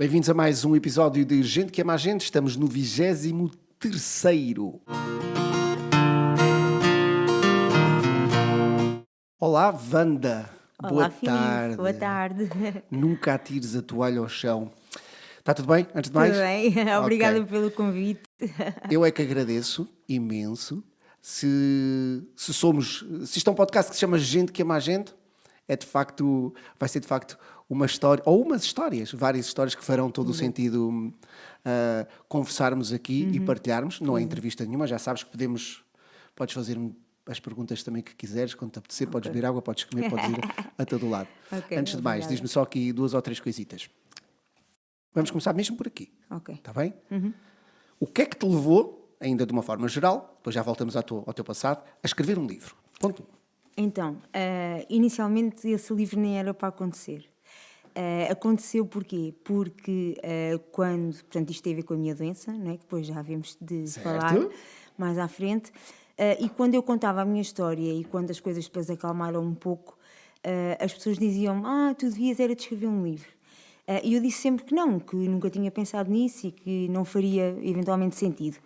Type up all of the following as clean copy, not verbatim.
Bem-vindos a mais um episódio de Gente que Ama a Gente. Estamos no 23º. Olá, Wanda. Olá, Boa Filipe. tarde. Boa tarde. Nunca atires a toalha ao chão. Está tudo bem, antes de Tudo mais? bem? Obrigada Ok. pelo convite. Eu é que agradeço imenso. Se isto é um podcast que se chama Gente que Ama a Gente, vai ser de facto uma história, ou umas histórias, várias histórias que farão todo o sentido conversarmos aqui e partilharmos. Não é entrevista nenhuma, já sabes que podes fazer-me as perguntas também que quiseres, quando te apetecer, podes beber água, podes comer, podes ir a todo lado. Ok, Antes de mais, obrigada. diz-me só aqui 2 ou 3 coisitas. Vamos começar mesmo por aqui, Ok. está bem? O que é que te levou, ainda de uma forma geral, depois já voltamos ao teu passado, a escrever um livro? Ponto 1. Então, inicialmente esse livro nem era para acontecer. Aconteceu porquê? Porque portanto, isto tem a ver com a minha doença, não é? Que depois já havemos de Certo. falar mais à frente. E quando eu contava a minha história e quando as coisas depois acalmaram um pouco, as pessoas diziam: tu devias era de escrever um livro. E eu disse sempre que não, que nunca tinha pensado nisso e que não faria eventualmente sentido.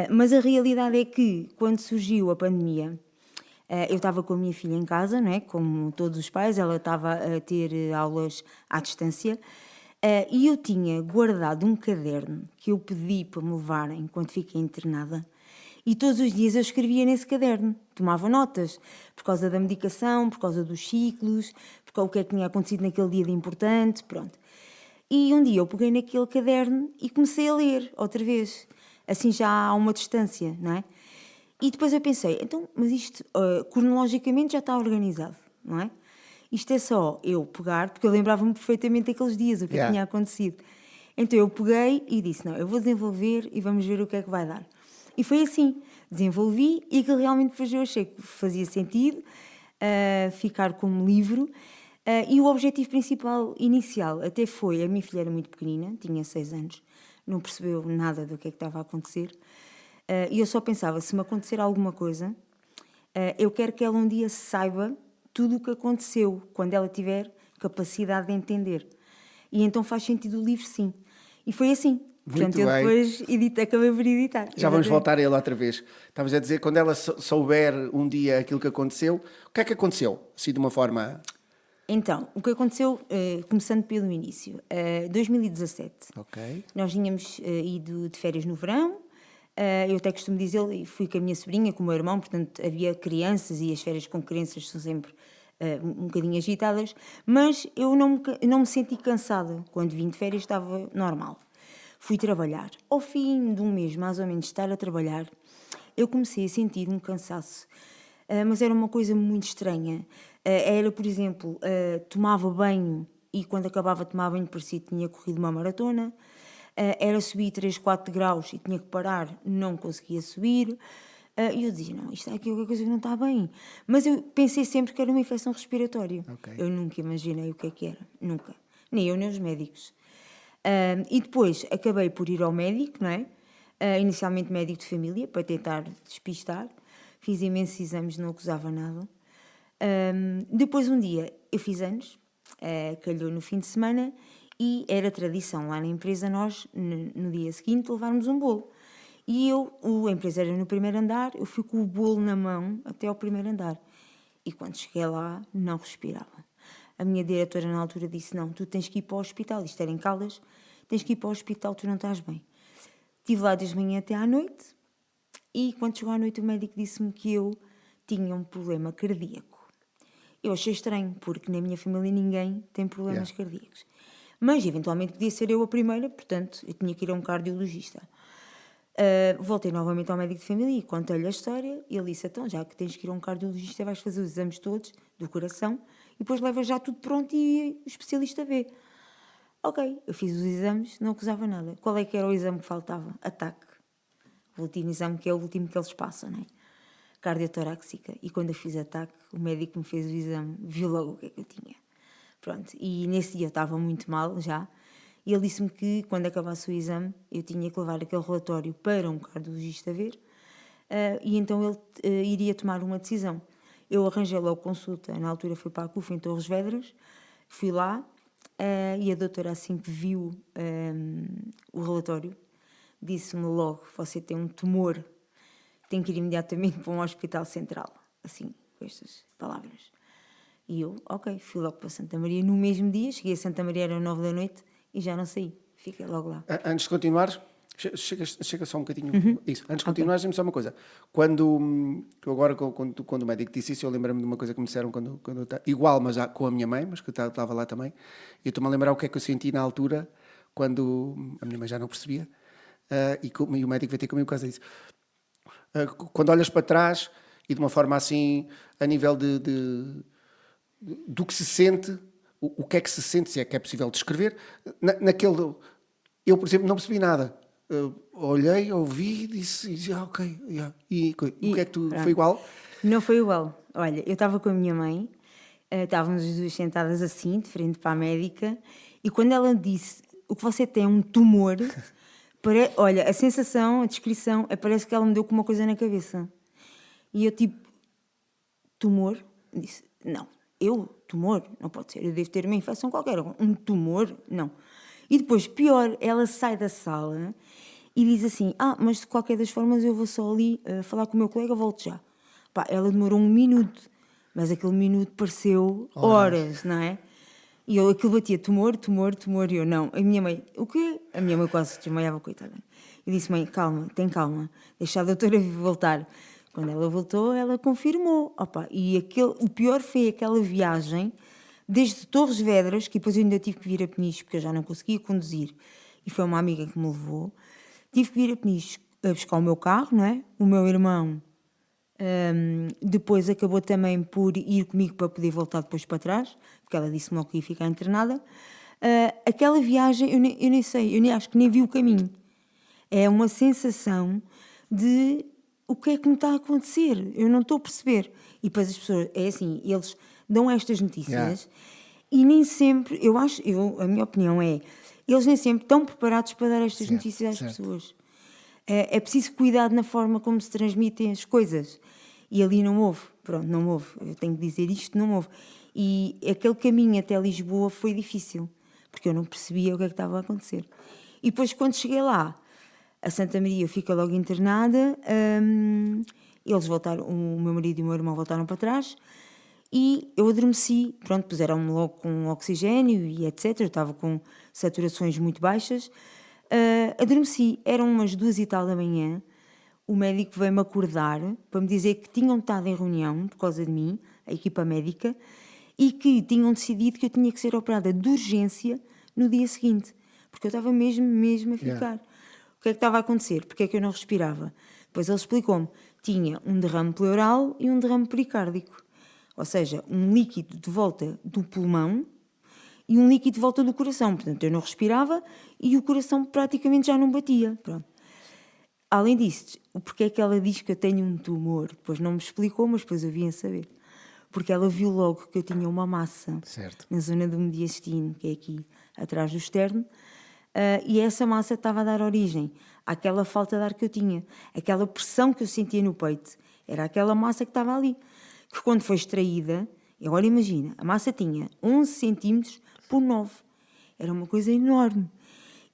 Mas a realidade é que, quando surgiu a pandemia, eu estava com a minha filha em casa, não é? Como todos os pais, ela estava a ter aulas à distância, e eu tinha guardado um caderno que eu pedi para me levarem enquanto fiquei internada. E todos os dias eu escrevia nesse caderno, tomava notas, por causa da medicação, por causa dos ciclos, por causa do que é que tinha acontecido naquele dia de importante, pronto. E um dia eu peguei naquele caderno e comecei a ler outra vez, assim já há uma distância, não é? E depois eu pensei, então, mas isto cronologicamente já está organizado, não é? Isto é só eu pegar, porque eu lembrava-me perfeitamente daqueles dias, o que é que tinha acontecido. Então eu peguei e disse, não, eu vou desenvolver e vamos ver o que é que vai dar. E foi assim, desenvolvi e aquilo realmente depois eu achei que fazia sentido ficar como livro. E o objetivo principal inicial até foi, a minha filha era muito pequenina, tinha 6 anos, não percebeu nada do que é que estava a acontecer. E eu só pensava, se me acontecer alguma coisa, eu quero que ela um dia saiba tudo o que aconteceu, quando ela tiver capacidade de entender. E então faz sentido o livro, sim. E foi assim. Muito Portanto, eu bem. depois acabei por editar. Já vamos Exatamente. voltar a ele outra vez. Estavas a dizer, quando ela souber um dia aquilo que aconteceu, o que é que aconteceu? Assim, de uma forma... Então, o que aconteceu, começando pelo início, 2017, Ok. nós tínhamos ido de férias no verão, eu até costumo dizer, e fui com a minha sobrinha, com o meu irmão, portanto havia crianças e as férias com crianças são sempre um bocadinho agitadas, mas eu não me senti cansada, quando vim de férias estava normal. Fui trabalhar. Ao fim de um mês, mais ou menos, de estar a trabalhar, eu comecei a sentir um cansaço. Mas era uma coisa muito estranha. Era, por exemplo, tomava banho e quando acabava de tomar banho parecia que tinha corrido uma maratona. Era subir 3, 4 graus e tinha que parar, não conseguia subir. E eu dizia, não, isto é aqui qualquer coisa que não está bem. Mas eu pensei sempre que era uma infecção respiratória. Ok. Eu nunca imaginei o que era, nunca. Nem eu, nem os médicos. E depois acabei por ir ao médico, não é? Inicialmente médico de família, para tentar despistar. Fiz imensos exames, não acusava nada. Depois um dia eu fiz anos, calhou no fim de semana, e era tradição lá na empresa nós, no dia seguinte, levarmos um bolo. E a empresa era no primeiro andar, eu fui com o bolo na mão até ao primeiro andar. E quando cheguei lá, não respirava. A minha diretora na altura disse, não, tu tens que ir para o hospital, isto era em Caldas, tens que ir para o hospital, tu não estás bem. Estive lá desde manhã até à noite, e quando chegou à noite o médico disse-me que eu tinha um problema cardíaco. Eu achei estranho, porque na minha família ninguém tem problemas cardíacos. Mas, eventualmente, podia ser eu a primeira, portanto, eu tinha que ir a um cardiologista. Voltei novamente ao médico de família e contei-lhe a história. E ele disse, então, já que tens que ir a um cardiologista, vais fazer os exames todos do coração e depois levas já tudo pronto e o especialista vê. Ok, eu fiz os exames, não acusava nada. Qual é que era o exame que faltava? Ataque. O último exame, que é o último que eles passam, não é? Cardiotoráxica. E quando eu fiz ataque, o médico me fez o exame, viu logo o que é que eu tinha. Pronto, e nesse dia eu estava muito mal já, e ele disse-me que quando acabasse o exame eu tinha que levar aquele relatório para um cardiologista ver, e então ele iria tomar uma decisão. Eu arranjei logo consulta, na altura fui para a CUF em Torres Vedras, fui lá, e a doutora, assim que viu o relatório, disse-me logo: você tem um tumor, tem que ir imediatamente para um hospital central. Assim, com estas palavras. E eu, ok, fui logo para Santa Maria no mesmo dia. Cheguei a Santa Maria, eram 9 da noite e já não saí. Fiquei logo lá. Antes de continuar, chega só um bocadinho. Isso. Antes de continuar, diz-me só uma coisa. Quando o médico disse isso, eu lembro-me de uma coisa que me disseram quando eu igual, mas já com a minha mãe, mas que eu estava lá também. E eu estou-me a lembrar o que é que eu senti na altura, quando a minha mãe já não percebia, e o médico veio ter comigo por causa disso. Quando olhas para trás e de uma forma assim, a nível do que se sente, o que é que se sente, se é que é possível descrever, naquele... Eu, por exemplo, não percebi nada. Olhei, ouvi, disse ok. Yeah. E o que é que tu... Pronto. Foi igual? Não foi igual. Olha, eu estava com a minha mãe, estávamos as duas sentadas assim, de frente para a médica, e quando ela disse: o que você tem é um tumor, olha, a sensação, a descrição, parece que ela me deu com uma coisa na cabeça. E eu tipo, tumor? Disse, não. Tumor? Não pode ser. Eu devo ter uma infecção qualquer. Um tumor? Não. E depois, pior, ela sai da sala e diz assim: mas de qualquer das formas eu vou só ali falar com o meu colega, volto já. Pá, ela demorou 1 minuto, mas aquele minuto pareceu horas, não é? E aquilo batia tumor, e eu não. A minha mãe, o quê? A minha mãe quase desmaiava, coitada. Eu disse: mãe, calma, tem calma, deixa a doutora voltar. Quando ela voltou, ela confirmou. Opa, e o pior foi aquela viagem, desde Torres Vedras, que depois eu ainda tive que vir a Peniche, porque eu já não conseguia conduzir, e foi uma amiga que me levou. Tive que vir a Peniche a buscar o meu carro, não é? O meu irmão depois acabou também por ir comigo para poder voltar depois para trás, porque ela disse-me logo que ia ficar internada. Aquela viagem, eu nem sei, acho que nem vi o caminho. É uma sensação de... o que é que me está a acontecer? Eu não estou a perceber. E depois as pessoas, é assim, eles dão estas notícias e nem sempre, a minha opinião é, eles nem sempre estão preparados para dar estas notícias às pessoas. É preciso cuidado na forma como se transmitem as coisas. E ali não houve. Pronto, não houve. Eu tenho que dizer isto, não houve. E aquele caminho até Lisboa foi difícil, porque eu não percebia o que é que estava a acontecer. E depois, quando cheguei lá, a Santa Maria fica logo internada, eles voltaram, o meu marido e o meu irmão voltaram para trás, e eu adormeci. Pronto, puseram-me logo com oxigênio e etc. Eu estava com saturações muito baixas. Adormeci, eram umas 2 e tal da manhã. O médico veio-me acordar para me dizer que tinham estado em reunião por causa de mim, a equipa médica, e que tinham decidido que eu tinha que ser operada de urgência no dia seguinte, porque eu estava mesmo a ficar. O que é que estava a acontecer? Porque é que eu não respirava? Depois ele explicou-me: tinha um derrame pleural e um derrame pericárdico, ou seja, um líquido de volta do pulmão e um líquido de volta do coração. Portanto, eu não respirava e o coração praticamente já não batia. Pronto. Além disso, porque é que ela diz que eu tenho um tumor? Depois não me explicou, mas depois eu vim a saber. Porque ela viu logo que eu tinha uma massa na zona do mediastino, que é aqui atrás do externo, e essa massa estava a dar origem àquela falta de ar que eu tinha. Aquela pressão que eu sentia no peito, era aquela massa que estava ali. Que quando foi extraída, agora imagina, a massa tinha 11 centímetros por 9. Era uma coisa enorme.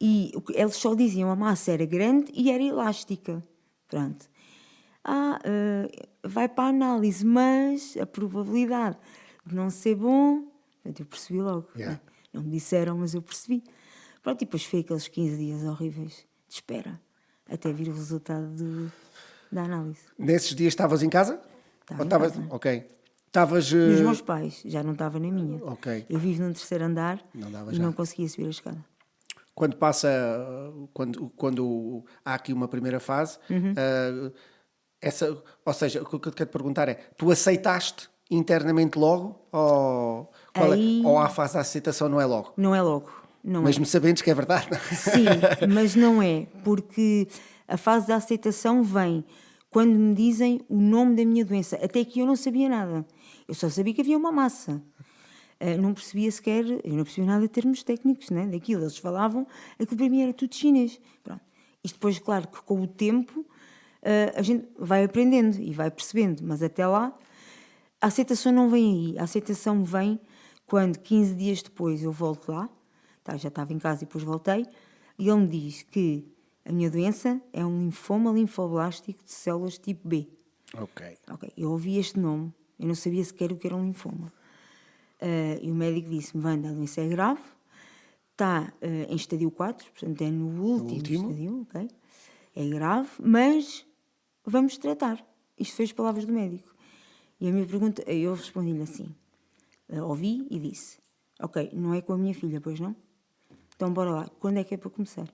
E eles só diziam a massa era grande e era elástica. Pronto. Vai para a análise, mas a probabilidade de não ser bom... Eu percebi logo. Não me disseram, mas eu percebi. Pronto, e depois foi aqueles 15 dias horríveis de espera, até vir o resultado da análise. Nesses dias estavas em casa? Estava em casa. Ok. Estavas... Nos meus pais, já não estava na minha. Ok. Eu vivo num 3º andar e não conseguia subir a escada. Quando quando há aqui uma primeira fase, ou seja, o que eu quero te perguntar é: tu aceitaste internamente logo ou a fase da aceitação não é logo? Não é logo. Não mesmo sabendo que é verdade? Sim, mas não é, porque a fase da aceitação vem quando me dizem o nome da minha doença. Até aqui eu não sabia nada. Eu só sabia que havia uma massa. Não percebia sequer, eu não percebia nada de termos técnicos, né, daquilo. Eles falavam, aquilo para mim era tudo chinês. Pronto. Isto depois, claro, que com o tempo a gente vai aprendendo e vai percebendo, mas até lá a aceitação não vem aí. A aceitação vem Quando 15 dias depois eu volto lá, já estava em casa e depois voltei, e ele me diz que a minha doença é um linfoma linfoblástico de células tipo B. Ok. Eu ouvi este nome, eu não sabia sequer o que era um linfoma. E o médico disse-me, Wanda, a doença é grave, está em estadio 4, portanto é no último estadio, ok? É grave, mas vamos tratar. Isto foi as palavras do médico. E a minha pergunta, eu respondi-lhe assim, ouvi e disse, ok, não é com a minha filha, pois não? Então bora lá, quando é que é para começar?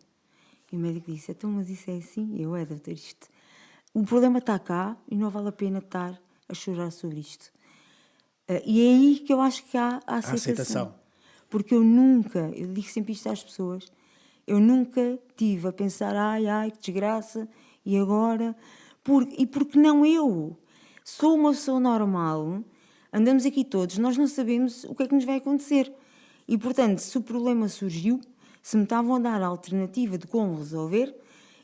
E o médico disse, então mas isso é assim? Doutor, isto... O problema está cá e não vale a pena estar a chorar sobre isto. E é aí que eu acho que há a aceitação. Porque eu digo sempre isto às pessoas, eu nunca tive a pensar, ai, que desgraça, e agora? Porque não eu? Sou uma pessoa normal, andamos aqui todos, nós não sabemos o que é que nos vai acontecer. E, portanto, se o problema surgiu, se me estavam a dar a alternativa de como resolver,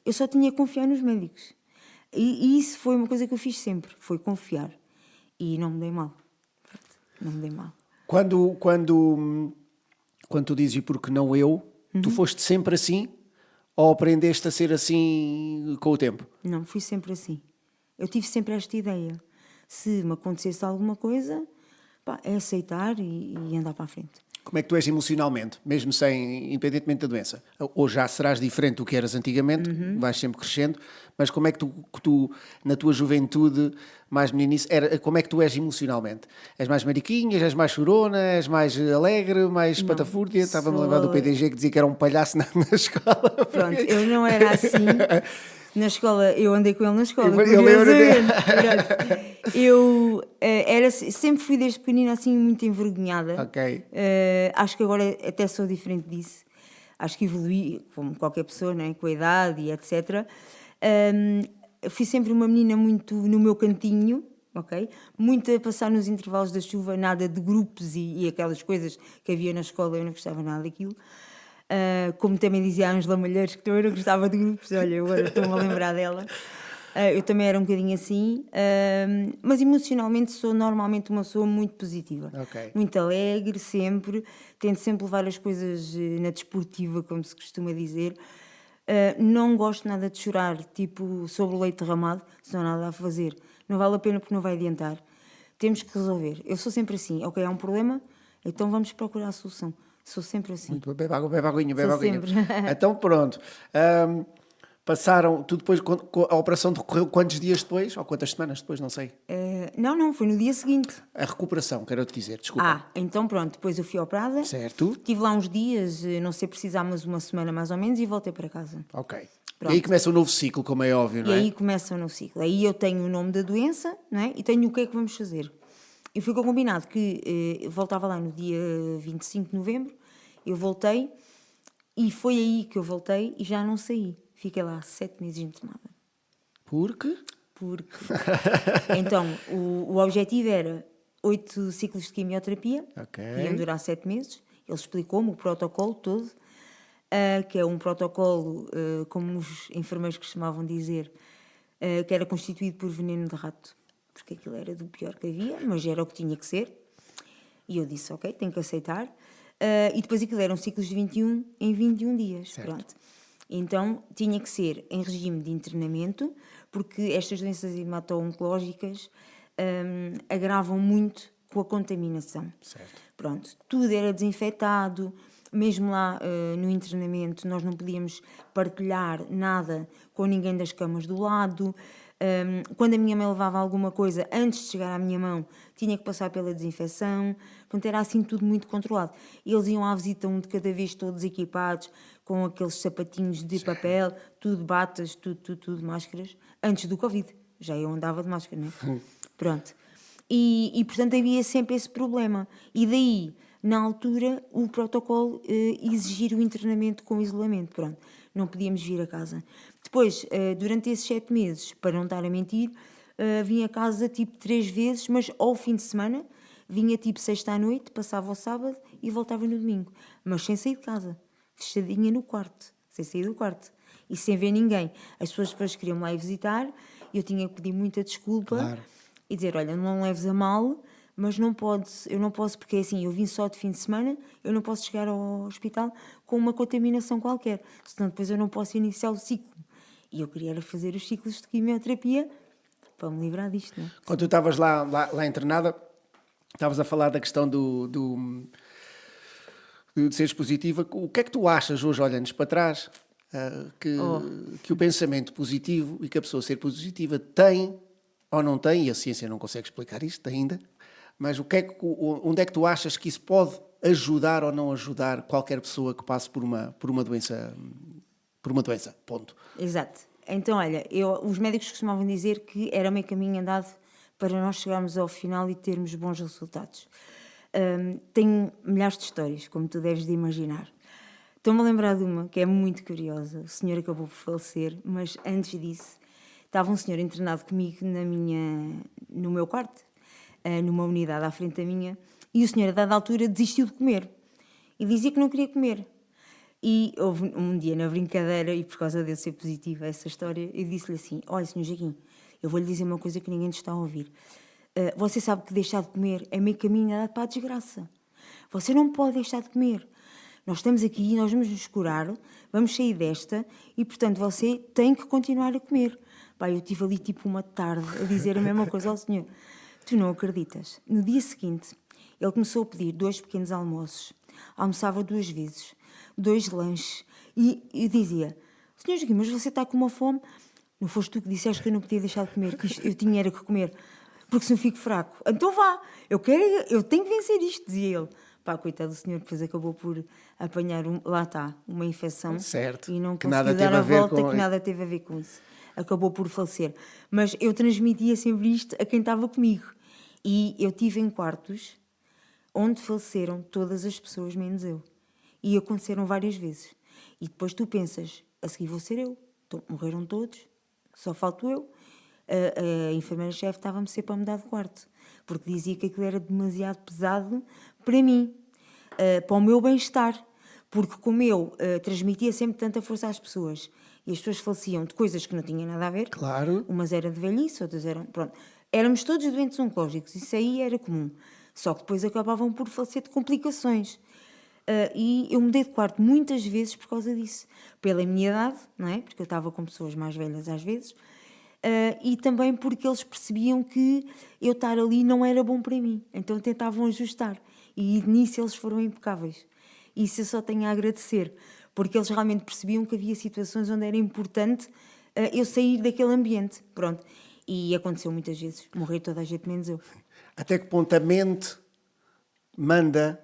eu só tinha que confiar nos médicos. E isso foi uma coisa que eu fiz sempre, foi confiar. E não me dei mal. Não me dei mal. Quando tu dizes e porque não eu, tu foste sempre assim ou aprendeste a ser assim com o tempo? Não, fui sempre assim. Eu tive sempre esta ideia. Se me acontecesse alguma coisa, é aceitar e andar para a frente. Como é que tu és emocionalmente, mesmo independentemente da doença? Ou já serás diferente do que eras antigamente, vais sempre crescendo, mas como é que tu na tua juventude, mais meninice, como é que tu és emocionalmente? És mais mariquinhas, és mais chorona, és mais alegre, mais patafúrdia? Estava-me a lembrar do PDG que dizia que era um palhaço na escola. Pronto, eu não era assim. Na escola, eu andei com ele na escola. Eu sempre fui desde pequenina assim muito envergonhada. Ok. Acho que agora até sou diferente disso. Acho que evoluí, como qualquer pessoa, né, com a idade e etc. Fui sempre uma menina muito no meu cantinho, ok? Muito a passar nos intervalos da chuva, nada de grupos e aquelas coisas que havia na escola, eu não gostava nada daquilo. Como também dizia a Ângela Malheiros, que eu não gostava de grupos, olha, agora estou-me a lembrar dela. Eu também era um bocadinho assim, mas emocionalmente sou normalmente uma pessoa muito positiva, muito alegre, sempre, tento sempre levar as coisas na desportiva, como se costuma dizer. Não gosto nada de chorar, tipo sobre o leite derramado, se não há nada a fazer. Não vale a pena porque não vai adiantar. Temos que resolver. Eu sou sempre assim, ok, há um problema, então vamos procurar a solução. Sou sempre assim. Muito bem, bebe aguinha. Sempre. Então pronto. Passaram, tu depois, a operação decorreu quantos dias depois? Ou quantas semanas depois, não sei. Não, foi no dia seguinte. A recuperação, quero-te dizer, desculpa. Então pronto, depois eu fui operada. Certo. Estive lá uns dias, não sei precisar, mas uma semana mais ou menos, e voltei para casa. Ok. Pronto. E aí começa um novo ciclo, como é óbvio, não é? E aí começa um novo ciclo. Aí eu tenho o nome da doença, não é? E tenho o que é que vamos fazer. E ficou combinado que voltava lá no dia 25 de novembro, eu voltei, e foi aí que eu voltei e já não saí. Fiquei lá 7 meses internada. Porque? Então, o objetivo era 8 ciclos de quimioterapia, que iam durar 7 meses. Ele explicou-me o protocolo todo, que é um protocolo, como os enfermeiros costumavam dizer, que era constituído por veneno de rato, porque aquilo era do pior que havia, mas era o que tinha que ser. E eu disse, ok, tenho que aceitar. E depois aquilo eram ciclos de 21 em 21 dias. Pronto. Então tinha que ser em regime de internamento, porque estas doenças hemato-oncológicas agravam muito com a contaminação. Certo. Pronto, tudo era desinfetado, mesmo lá no internamento nós não podíamos partilhar nada com ninguém das camas do lado. Quando a minha mãe levava alguma coisa, antes de chegar à minha mão, tinha que passar pela desinfecção. Portanto, era assim tudo muito controlado. Eles iam à visita um de cada vez, todos equipados, com aqueles sapatinhos de papel, tudo, batas, tudo, máscaras, antes do Covid. Já eu andava de máscara, não é? Pronto. E, portanto, havia sempre esse problema. E daí, na altura, o protocolo exigir o internamento com isolamento. Pronto, não podíamos vir a casa. Depois, durante esses 7 meses, para não estar a mentir, vinha a casa tipo 3 vezes, mas ao fim de semana, vinha tipo sexta à noite, passava ao sábado e voltava no domingo. Mas sem sair de casa, fechadinha no quarto, sem sair do quarto. E sem ver ninguém. As pessoas depois queriam-me lá ir visitar, e eu tinha que pedir muita desculpa. Claro. E dizer, olha, não leves a mal, mas eu não posso, porque é assim, eu vim só de fim de semana, eu não posso chegar ao hospital com uma contaminação qualquer, senão depois eu não posso iniciar o ciclo. E eu queria era fazer os ciclos de quimioterapia para me livrar disto, não é? Quando tu estavas lá internada, estavas a falar da questão de seres positiva. O que é que tu achas hoje, olhando para trás, que o pensamento positivo e que a pessoa ser positiva tem ou não tem, e a ciência não consegue explicar isto ainda, mas onde é que tu achas que isso pode ajudar ou não ajudar qualquer pessoa que passe por uma doença, ponto. Exato. Então, olha, os médicos costumavam dizer que era meio caminho andado para nós chegarmos ao final e termos bons resultados. Tenho milhares de histórias, como tu deves de imaginar. Estou-me a lembrar de uma que é muito curiosa. O senhor acabou por falecer, mas antes disso estava um senhor internado comigo no meu quarto, numa unidade à frente da minha, e o senhor, a dada altura, desistiu de comer. E dizia que não queria comer. E houve um dia, na brincadeira, e por causa de eu ser positiva a essa história, eu disse-lhe assim: olha, senhor Joaquim, eu vou-lhe dizer uma coisa que ninguém te está a ouvir. Você sabe que deixar de comer é meio caminho andado para a desgraça. Você não pode deixar de comer. Nós estamos aqui, nós vamos nos curar, vamos sair desta, e portanto você tem que continuar a comer. Pá, eu estive ali tipo uma tarde a dizer a mesma coisa ao senhor. Tu não acreditas. No dia seguinte, ele começou a pedir 2 pequenos almoços. Almoçava 2 vezes, 2 lanches. E eu dizia: senhor Joaquim, mas você está com uma fome? Não foste tu que disseste que eu não podia deixar de comer, que eu tinha era que comer, porque senão fico fraco. Então vá, eu tenho que vencer isto, dizia ele. Pá, coitado do senhor, depois acabou por apanhar, lá está, uma infecção. Certo. E não Que nada conseguiu dar teve a a ver volta, com- que nada teve a ver com isso. Acabou por falecer. Mas eu transmitia sempre isto a quem estava comigo. E eu tive em quartos onde faleceram todas as pessoas, menos eu. E aconteceram várias vezes. E depois tu pensas: a seguir vou ser eu. Morreram todos, só falto eu. A enfermeira-chefe estava-me sempre a mudar de quarto, porque dizia que aquilo era demasiado pesado para mim, para o meu bem-estar. Porque como eu transmitia sempre tanta força às pessoas, e as pessoas faleciam de coisas que não tinham nada a ver. Claro. Umas eram de velhice, outras eram... Pronto. Éramos todos doentes oncológicos, isso aí era comum. Só que depois acabavam por falecer de complicações. E eu mudei de quarto muitas vezes por causa disso. Pela minha idade, não é? Porque eu estava com pessoas mais velhas às vezes. E também porque eles percebiam que eu estar ali não era bom para mim. Então tentavam ajustar. E nisso eles foram impecáveis. Isso eu só tenho a agradecer. Porque eles realmente percebiam que havia situações onde era importante eu sair daquele ambiente. Pronto. E aconteceu muitas vezes. Morrer toda a gente menos eu. Até que ponto a mente manda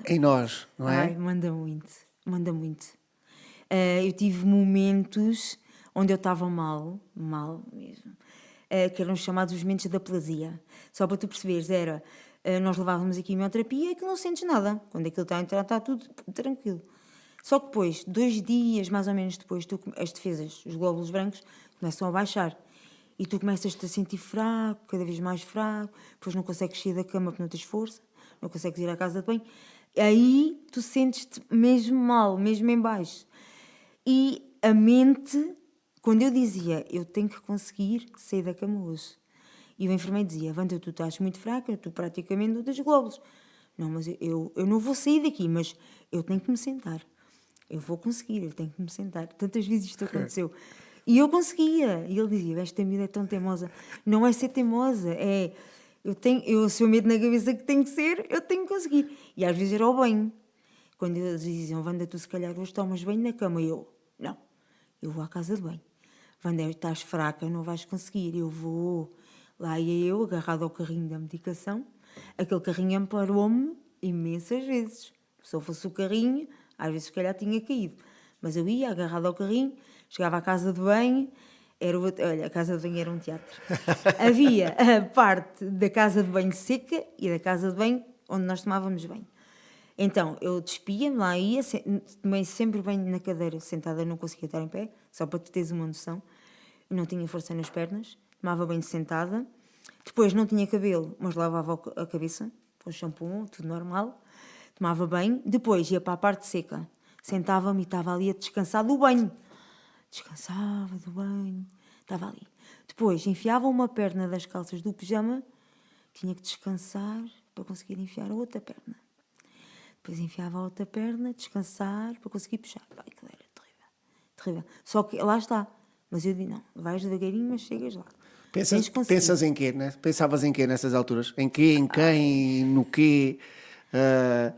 em nós, não é? Ai, manda muito. Manda muito. Eu tive momentos onde eu estava mal mesmo, que eram chamados os momentos da plasia. Só para tu perceberes, nós levávamos a quimioterapia e que não sentes nada. Quando aquilo está a entrar, está tudo tranquilo. Só que depois, 2 dias mais ou menos depois, as defesas, os glóbulos brancos, começam a baixar. E tu começas-te a sentir fraco, cada vez mais fraco, depois não consegues sair da cama porque não tens força, não consegues ir à casa de banho. Aí tu sentes-te mesmo mal, mesmo em baixo. E a mente, quando eu dizia, eu tenho que conseguir sair da cama hoje. E o enfermeiro dizia: Wanda, tu estás muito fraca, tu praticamente não tens glóbulos. Não, mas eu não vou sair daqui, mas eu tenho que me sentar. Eu vou conseguir, eu tenho que me sentar. Tantas vezes isto aconteceu. E eu conseguia. E ele dizia: esta miúda é tão teimosa. Não é ser teimosa, se o medo na cabeça que tem que ser, eu tenho que conseguir. E às vezes era o banho. Quando eles diziam: Wanda, tu se calhar hoje tomas banho na cama. E eu: não, eu vou à casa de banho. Wanda, estás fraca, não vais conseguir. Eu vou. Lá ia eu, agarrado ao carrinho da medicação. Aquele carrinho amparou-me imensas vezes. Se eu fosse o carrinho, às vezes se calhar tinha caído. Mas eu ia, agarrado ao carrinho, chegava à casa de banho. Olha, a casa de banho era um teatro. Havia a parte da casa de banho seca e da casa de banho onde nós tomávamos banho. Então, eu despia-me, lá ia, tomei sempre banho na cadeira, sentada, não conseguia estar em pé, só para tu teres uma noção. Não tinha força nas pernas, tomava banho sentada. Depois não tinha cabelo, mas lavava a cabeça, com shampoo, tudo normal. Tomava banho, depois ia para a parte seca. Sentava-me e estava ali a descansar do banho. Descansava do banho, estava ali. Depois enfiava uma perna das calças do pijama tinha que descansar para conseguir enfiar a outra perna. Depois enfiava a outra perna, descansar para conseguir puxar. Pá, aquilo era terrível, terrível. Só que lá está. Mas eu digo, não, vais devagarinho, mas chegas lá. Tens de conseguir. Pensas em quê, né? Pensavas em quê nessas alturas? Em quê, em quem, no quê? Ah,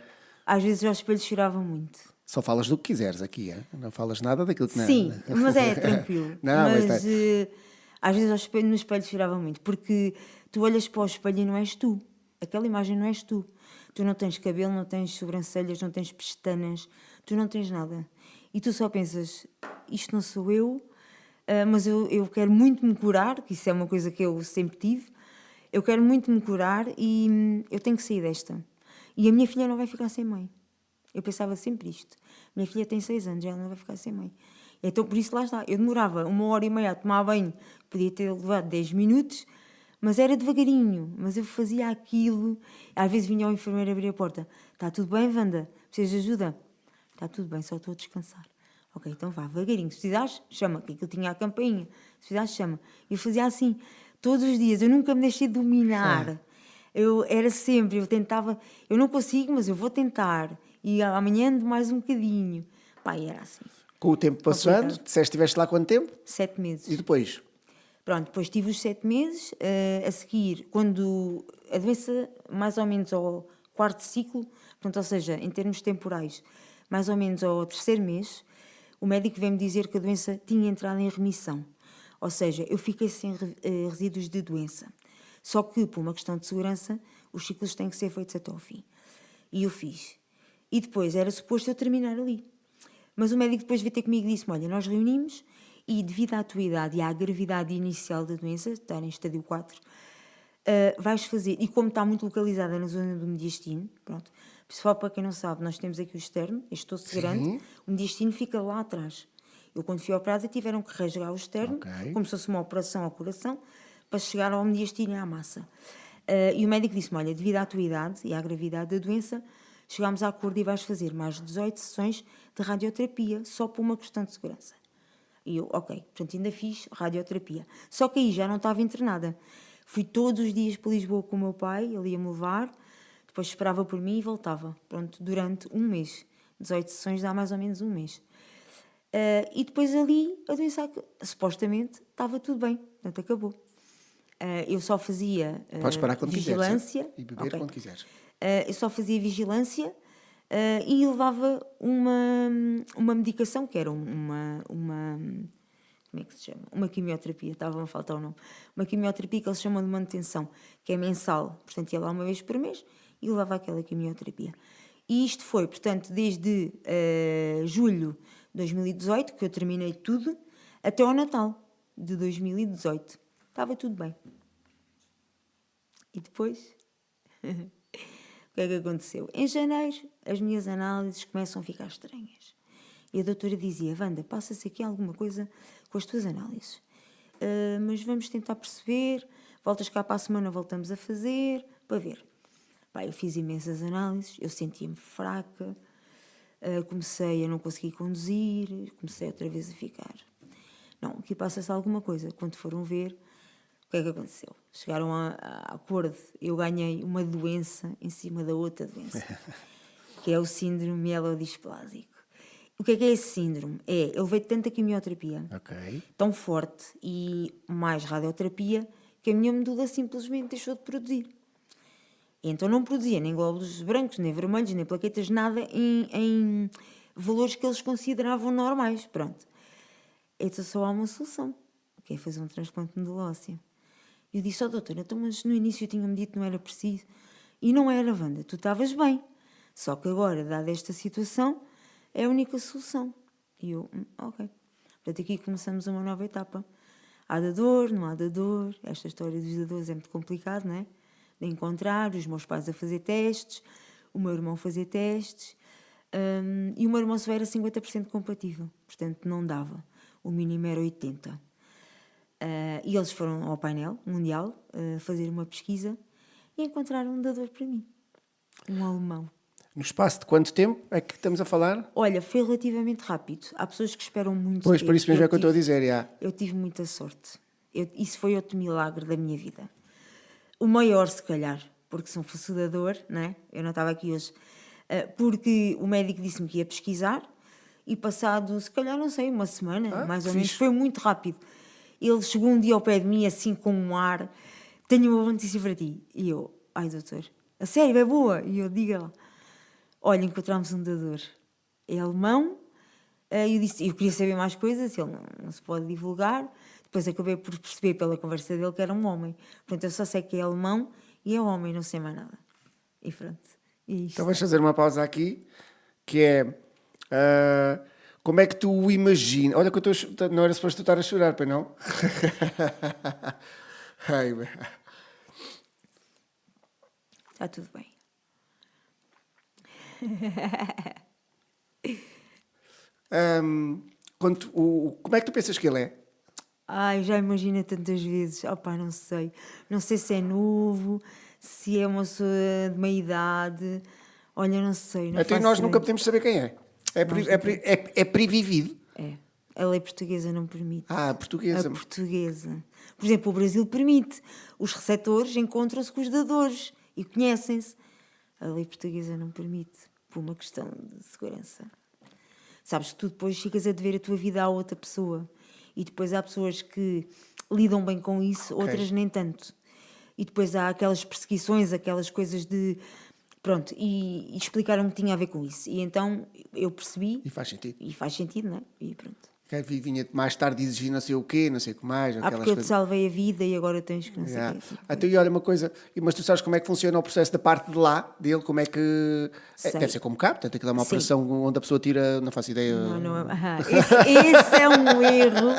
Às vezes ao espelho chorava muito. só falas do que quiseres aqui, é? Não falas nada daquilo que não. Sim, mas é tranquilo. Não, mas mas às vezes no espelho chorava muito, porque tu olhas para o espelho e não és tu. Aquela imagem não és tu. Tu não tens cabelo, não tens sobrancelhas, não tens pestanas, tu não tens nada. E tu só pensas, isto não sou eu, mas eu quero muito me curar, que isso é uma coisa que eu sempre tive. Eu quero muito me curar e eu tenho que sair desta. E a minha filha não vai ficar sem mãe. Eu pensava sempre isto. Minha filha tem 6 anos, ela não vai ficar sem mãe. Então, por isso, lá está. Eu demorava 1h30 a tomar banho, podia ter levado 10 minutos, mas era devagarinho. Mas eu fazia aquilo. Às vezes vinha o enfermeiro abrir a porta. Está tudo bem, Wanda? Precisas de ajuda? Está tudo bem, só estou a descansar. Ok, então vá, devagarinho. Se precisares, chama, que aquilo tinha a campainha. Se precisares, chama. Eu fazia assim, todos os dias. Eu nunca me deixei dominar. Eu era sempre, eu tentava, eu não consigo, mas eu vou tentar. E amanhã ando mais um bocadinho. Pá, e era assim. Com o tempo passando, Complicado. disseste que estiveste lá quanto tempo? 7 meses. E depois? Pronto, depois tive os 7 meses. A seguir, quando a doença, mais ou menos ao 4º ciclo, portanto, ou seja, em termos temporais, mais ou menos ao 3º mês, o médico veio-me dizer que a doença tinha entrado em remissão. Ou seja, eu fiquei sem resíduos de doença. Só que, por uma questão de segurança, os ciclos têm que ser feitos até ao fim. E eu fiz. E depois era suposto eu terminar ali. Mas o médico depois veio ter comigo e disse-me, olha, nós reunimos e devido à tua idade e à gravidade inicial da doença, estar em estádio 4, vais fazer, e como está muito localizada na zona do mediastino, pronto, pessoal, para quem não sabe, nós temos aqui o externo, este osso grande, o mediastino fica lá atrás. Eu, quando fui operada, tiveram que rasgar o externo, como se fosse uma operação ao coração, para chegar ao mediastino e à massa. E o médico disse-me, olha, devido à tua idade e à gravidade da doença, chegámos a acordo e vais fazer mais 18 sessões de radioterapia, só por uma questão de segurança. E eu, ok, portanto ainda fiz radioterapia. Só que aí já não estava internada. Fui todos os dias para Lisboa com o meu pai, ele ia-me levar, depois esperava por mim e voltava. Pronto, durante um mês. 18 sessões dá mais ou menos um mês. E depois ali, a doença, supostamente, estava tudo bem. Portanto, acabou. Eu só fazia Podes parar quando vigilância. quiseres. E beber Ok. quando quiseres. Eu só fazia vigilância e levava uma medicação que era como é que se chama? Uma quimioterapia, estava a faltar o nome. Uma quimioterapia que eles chamam de manutenção, que é mensal. Portanto, ia lá uma vez por mês e levava aquela quimioterapia. E isto foi, portanto, desde julho de 2018, que eu terminei tudo, até ao Natal de 2018. Estava tudo bem. E depois... O que é que aconteceu? Em janeiro, as minhas análises começam a ficar estranhas. E a doutora dizia, Wanda, passa-se aqui alguma coisa com as tuas análises. Mas vamos tentar perceber, voltas cá para a semana, voltamos a fazer, para ver. Pá, eu fiz imensas análises, eu sentia-me fraca, comecei a não conseguir conduzir, comecei outra vez a ficar. Não, aqui passa-se alguma coisa. Quando foram ver, o que é que aconteceu? Chegaram a acordo, eu ganhei uma doença em cima da outra doença, que é o síndrome mielodisplásico. O que é esse síndrome? Eu levei tanta quimioterapia, tão forte e mais radioterapia, que a minha medula simplesmente deixou de produzir. Então não produzia nem glóbulos brancos, nem vermelhos, nem plaquetas, nada em valores que eles consideravam normais. Pronto. Então só há uma solução, que é fazer um transplante de medula óssea. Eu disse, doutora, então, mas no início tinha-me dito que não era preciso. E não era, Wanda, tu estavas bem. Só que agora, dada esta situação, é a única solução. E eu, ok. Portanto, aqui começamos uma nova etapa. Há da dor, não há da dor. Esta história dos dadores é muito complicado, não é? De encontrar, os meus pais a fazer testes, o meu irmão a fazer testes. E o meu irmão só era 50% compatível. Portanto, não dava. O mínimo era 80%. E eles foram ao painel mundial fazer uma pesquisa e encontraram um dador para mim, um alemão. No espaço de quanto tempo é que estamos a falar? Olha, foi relativamente rápido. Há pessoas que esperam muito Pois, tempo. por isso mesmo é que eu estou a dizer, Eu tive muita sorte. Isso foi outro milagre da minha vida. O maior, se calhar, porque se não fosse o da dor, não é? Eu não estava aqui hoje. Porque o médico disse-me que ia pesquisar e passado, se calhar, não sei, uma semana, mais ou menos, fixe. foi muito rápido. Ele chegou um dia ao pé de mim, assim com um ar: tenho uma boa notícia para ti. E eu: ai, doutor, a sério, é boa? E eu: diga lá. Olha, encontramos um dador. É alemão. Eu disse, eu queria saber mais coisas, ele não se pode divulgar. Depois acabei por perceber pela conversa dele que era um homem. Portanto, eu só sei que é alemão e é homem, não sei mais nada. E pronto. E isto. Então vamos fazer uma pausa aqui, que é... como é que tu o imaginas? Olha que eu estou... Não era suposto tu estar a chorar, pois não? Ai, bem. Está tudo bem. Como é que tu pensas que ele é? Ai, já imagina tantas vezes. Opá, não sei. Não sei se é novo, se é uma pessoa de meia idade. Olha, não sei. Não Até faço nós nunca ideia. podemos saber quem é. É previvido. É. A lei portuguesa não permite. Ah, portuguesa. A portuguesa. Por exemplo, o Brasil permite. Os receptores encontram-se com os dadores e conhecem-se. A lei portuguesa não permite, por uma questão de segurança. Sabes que tu depois ficas a dever a tua vida a outra pessoa. E depois há pessoas que lidam bem com isso, outras nem tanto. E depois há aquelas perseguições, aquelas coisas de... Pronto, e explicaram-me que tinha a ver com isso. E então eu percebi... E faz sentido. E faz sentido, não é? E pronto. Que vinha mais tarde exigir não sei o quê, não sei o que mais. Aquelas Porque eu te coisas. salvei a vida e agora tens que não sei o Yeah. quê. Então, e olha uma coisa, mas tu sabes como é que funciona o processo da parte de lá dele? Como é que. Sei. Deve ser como cá, portanto, aquilo é uma Sim. operação onde a pessoa tira, não faço ideia. Não, esse é um erro.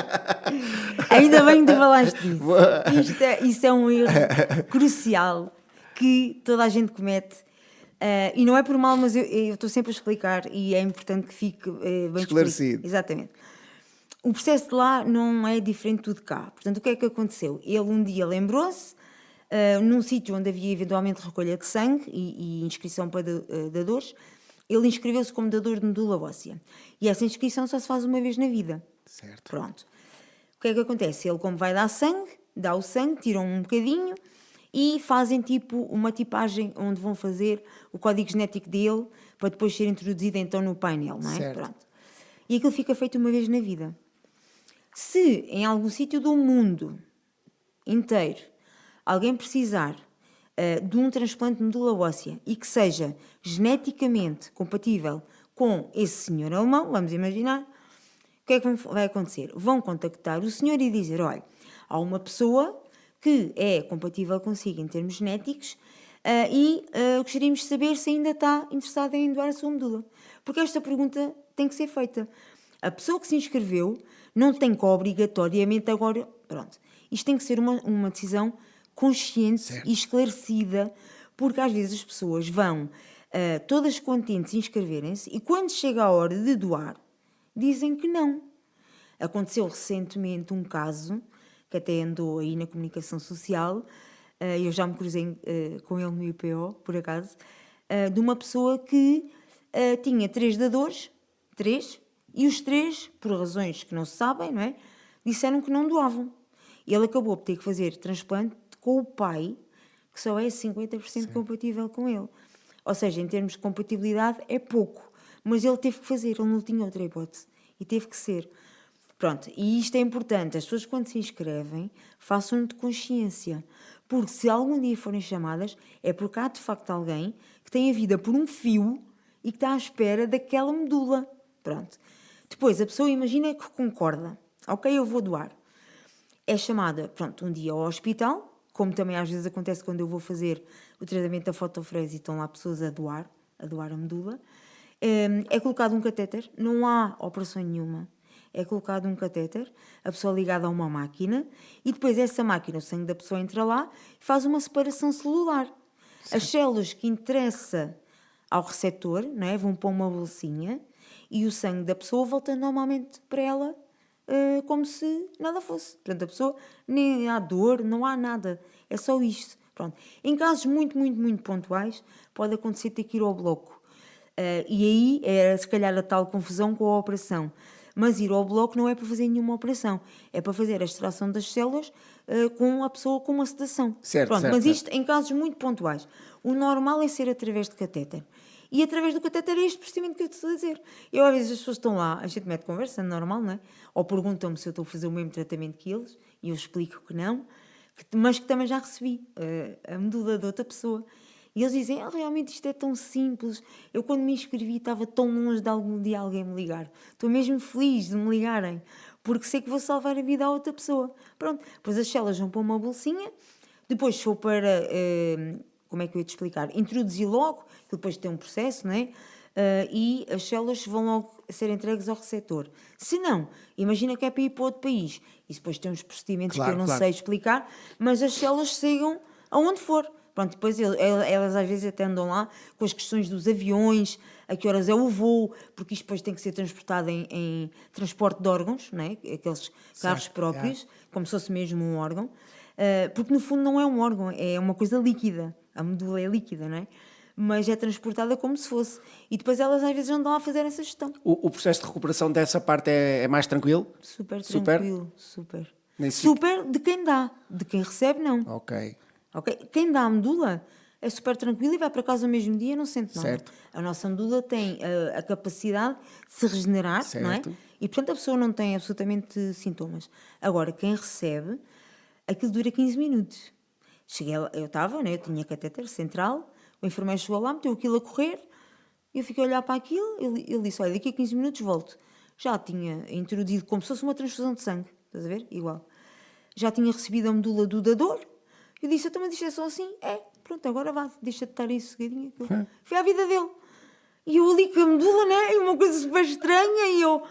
Ainda bem que tu falaste disso. Isso é um erro crucial que toda a gente comete. E não é por mal, mas eu estou sempre a explicar e é importante que fique bem Esclarecido. Exatamente. O processo de lá não é diferente do de cá. Portanto, o que é que aconteceu? Ele um dia lembrou-se, num sítio onde havia eventualmente recolha de sangue e inscrição para dadores, ele inscreveu-se como dador de medula óssea. E essa inscrição só se faz uma vez na vida. Certo. Pronto. O que é que acontece? Ele, como vai dar sangue, dá o sangue, tiram um bocadinho e fazem tipo uma tipagem onde vão fazer o código genético dele para depois ser introduzido então no painel, não é? Certo. Pronto. E aquilo fica feito uma vez na vida. Se em algum sítio do mundo inteiro alguém precisar de um transplante de medula óssea e que seja geneticamente compatível com esse senhor alemão, vamos imaginar, o que é que vai acontecer? Vão contactar o senhor e dizer, olha, há uma pessoa que é compatível consigo em termos genéticos e gostaríamos de saber se ainda está interessado em doar a sua medula. Porque esta pergunta tem que ser feita. A pessoa que se inscreveu não tem que obrigatoriamente agora... Pronto. Isto tem que ser uma decisão consciente Certo. e esclarecida, porque às vezes as pessoas vão todas contentes inscreverem-se e quando chega a hora de doar, dizem que não. Aconteceu recentemente um caso, que até andou aí na comunicação social, eu já me cruzei com ele no IPO, por acaso, de uma pessoa que tinha 3 dadores, 3, e os 3, por razões que não se sabem, não é? Disseram que não doavam. E ele acabou por ter que fazer transplante com o pai, que só é 50% compatível com ele. Ou seja, em termos de compatibilidade é pouco, mas ele teve que fazer, ele não tinha outra hipótese. E teve que ser. Pronto, e isto é importante. As pessoas quando se inscrevem, façam de consciência. Porque se algum dia forem chamadas, é porque há de facto alguém que tem a vida por um fio e que está à espera daquela medula. Pronto. Depois, a pessoa imagina que concorda. Ok, eu vou doar. É chamada, pronto, um dia ao hospital, como também às vezes acontece quando eu vou fazer o tratamento da fotofrese e estão lá pessoas a doar a medula. É colocado um catéter, não há operação nenhuma. É colocado um catéter, a pessoa ligada a uma máquina, e depois essa máquina, o sangue da pessoa entra lá e faz uma separação celular. Sim. As células que interessa ao receptor, não é? Vão para uma bolsinha e o sangue da pessoa volta normalmente para ela como se nada fosse. Portanto, a pessoa nem há dor, não há nada. É só isto. Pronto. Em casos muito, muito, muito pontuais, pode acontecer ter que ir ao bloco. E aí é, se calhar, a tal confusão com a operação. Mas ir ao bloco não é para fazer nenhuma operação, é para fazer a extração das células com a pessoa com uma sedação. Certo, Pronto, certo, mas certo. isto em casos muito pontuais. O normal é ser através de catéter. E através do catéter é este procedimento que eu te estou a dizer. Eu, às vezes, as pessoas estão lá, a gente mete conversa, normal, não é? Ou perguntam-me se eu estou a fazer o mesmo tratamento que eles, e eu explico que não, mas que também já recebi a medula de outra pessoa. E eles dizem, realmente isto é tão simples. Eu, quando me inscrevi, estava tão longe de algum dia alguém me ligar. Estou mesmo feliz de me ligarem, porque sei que vou salvar a vida a outra pessoa. Pronto, depois as células vão para uma bolsinha, depois sou para... como é que eu ia te explicar? Introduzir logo, que depois tem um processo, não é? E as células vão logo ser entregues ao receptor. Se não, imagina que é para ir para outro país. Isso depois tem uns procedimentos que eu não sei explicar, mas as células chegam aonde for. Pronto, depois elas às vezes até andam lá com as questões dos aviões, a que horas é o voo, porque isto depois tem que ser transportado em transporte de órgãos, não é? Aqueles carros próprios, como se fosse mesmo um órgão. Porque no fundo não é um órgão, é uma coisa líquida. A medula é líquida, não é? Mas é transportada como se fosse. E depois elas às vezes andam a fazer essa gestão. O processo de recuperação dessa parte é mais tranquilo? Super tranquilo, super. Nem Super de quem dá, de quem recebe não. Ok. Quem dá a medula é super tranquilo e vai para casa no mesmo dia, não sente nada. Certo. A nossa medula tem a capacidade de se regenerar, não é? Certo. E portanto a pessoa não tem absolutamente sintomas. Agora, quem recebe, aquilo dura 15 minutos. Cheguei lá, eu estava, né? Eu tinha catéter central, o enfermeiro chegou lá, meteu aquilo a correr, eu fiquei a olhar para aquilo, ele disse, olha, daqui a 15 minutos volto. Já tinha introduzido como se fosse uma transfusão de sangue, estás a ver? Igual. Já tinha recebido a medula do dador, eu disse, eu também disse, é só assim? É, pronto, agora vá, deixa de estar aí sossegadinho. Foi a vida dele. E eu ali com a medula, né? Uma coisa super estranha, e eu...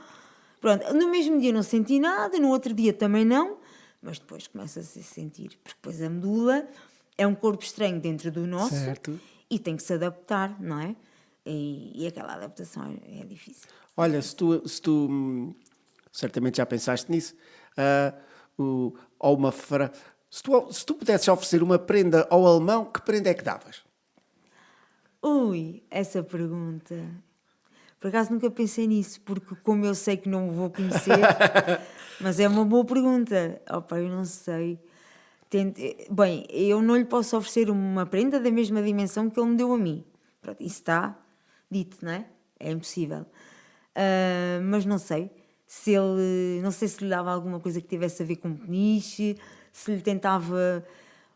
Pronto, no mesmo dia não senti nada, no outro dia também não, mas depois começa-se a sentir, porque depois a medula é um corpo estranho dentro do nosso, Certo. E tem que se adaptar, não é? E aquela adaptação é difícil. Olha, se tu certamente já pensaste nisso, ou uma se tu pudesses oferecer uma prenda ao alemão, que prenda é que davas? Ui, essa pergunta. Por acaso nunca pensei nisso, porque como eu sei que não o vou conhecer, mas é uma boa pergunta. Opa, eu não sei. Bem, eu não lhe posso oferecer uma prenda da mesma dimensão que ele me deu a mim. Pronto, isso está dito, não é? É impossível. Mas não sei não sei se lhe dava alguma coisa que tivesse a ver com peniche, se lhe tentava...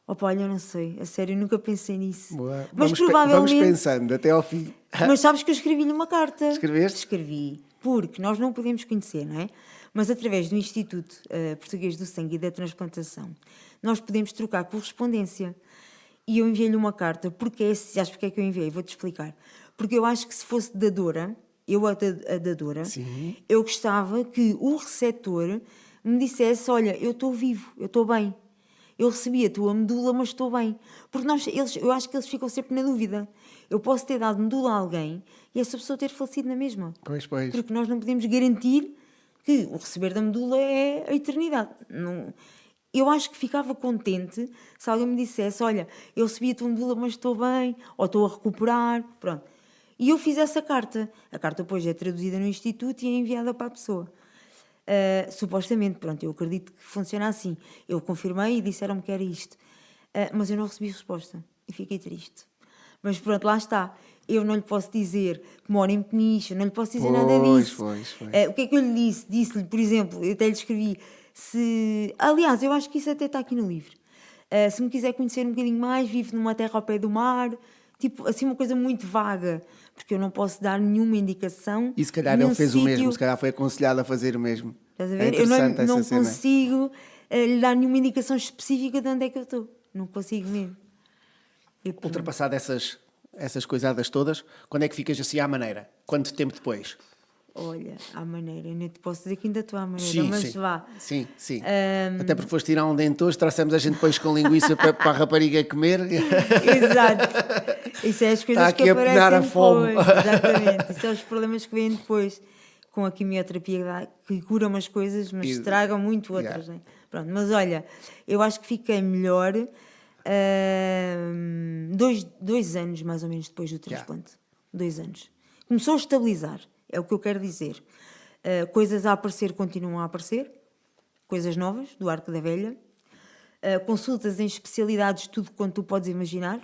Opa, olha, eu não sei, a sério, eu nunca pensei nisso. Boa. Mas Vamos provavelmente... pensando até ao fim. Mas sabes que eu escrevi-lhe uma carta. Escreveste? Escrevi, porque nós não podemos conhecer, não é? Mas através do Instituto Português do Sangue e da Transplantação, nós podemos trocar correspondência. E eu enviei-lhe uma carta, porque sabes porque é que eu enviei? Vou-te explicar. Porque eu acho que se fosse dadora, a dadora, Sim. eu gostava que o receptor me dissesse, olha, eu estou vivo, eu estou bem. Eu recebi a tua medula, mas estou bem. Porque eu acho que eles ficam sempre na dúvida. Eu posso ter dado medula a alguém e essa pessoa ter falecido na mesma. Pois. Porque nós não podemos garantir que o receber da medula é a eternidade. Não, eu acho que ficava contente se alguém me dissesse, olha, eu recebi a tua medula, mas estou bem, ou estou a recuperar, pronto. E eu fiz essa carta. A carta depois é traduzida no Instituto e é enviada para a pessoa. Supostamente, pronto, eu acredito que funciona assim. Eu confirmei e disseram-me que era isto. Mas eu não recebi resposta e fiquei triste. Mas pronto, lá está. Eu não lhe posso dizer que moro em Peniche, não lhe posso dizer nada disso. Pois. O que é que eu lhe disse? Disse-lhe, por exemplo, eu até lhe escrevi, aliás, eu acho que isso até está aqui no livro. Se me quiser conhecer um bocadinho mais, vivo numa terra ao pé do mar, tipo, assim uma coisa muito vaga, porque eu não posso dar nenhuma indicação. E se calhar ele fez o mesmo, se calhar foi aconselhado a fazer o mesmo. Estás a É ver? Eu interessante não essa cena. consigo lhe dar nenhuma indicação específica de onde é que eu estou. Não consigo mesmo. Ultrapassado essas coisadas todas, quando é que ficas assim à maneira? Quanto tempo depois? Olha, à maneira, eu nem te posso dizer que ainda estou à maneira, mas vá. Sim. Até porque foste tirar um dente hoje, trouxemos a gente depois com linguiça para a rapariga comer. Exato. Isso é as coisas Está aqui que a aparecem penar a fome. depois. Exatamente. Isso são os problemas que vêm depois com a quimioterapia, que cura umas coisas, mas estragam muito outras. Né? Pronto, mas olha, eu acho que fiquei melhor 2 anos mais ou menos depois do transplante. 2 anos. Começou a estabilizar, é o que eu quero dizer. Coisas a aparecer continuam a aparecer, coisas novas, do Arco da Velha. Consultas em especialidades, tudo quanto tu podes imaginar.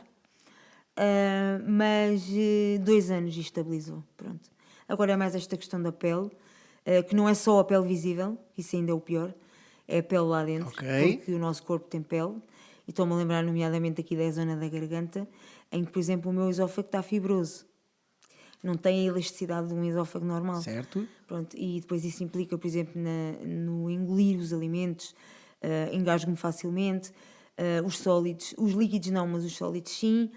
Mas 2 anos estabilizou, pronto. Agora é mais esta questão da pele, que não é só a pele visível, isso ainda é o pior, é a pele lá dentro, porque o nosso corpo tem pele, e estou-me a lembrar nomeadamente aqui da zona da garganta, em que, por exemplo, o meu esófago está fibroso, não tem a elasticidade de um esófago normal. Certo. Pronto, e depois isso implica, por exemplo, no engolir os alimentos, engasgo-me facilmente, os sólidos, os líquidos não, mas os sólidos sim.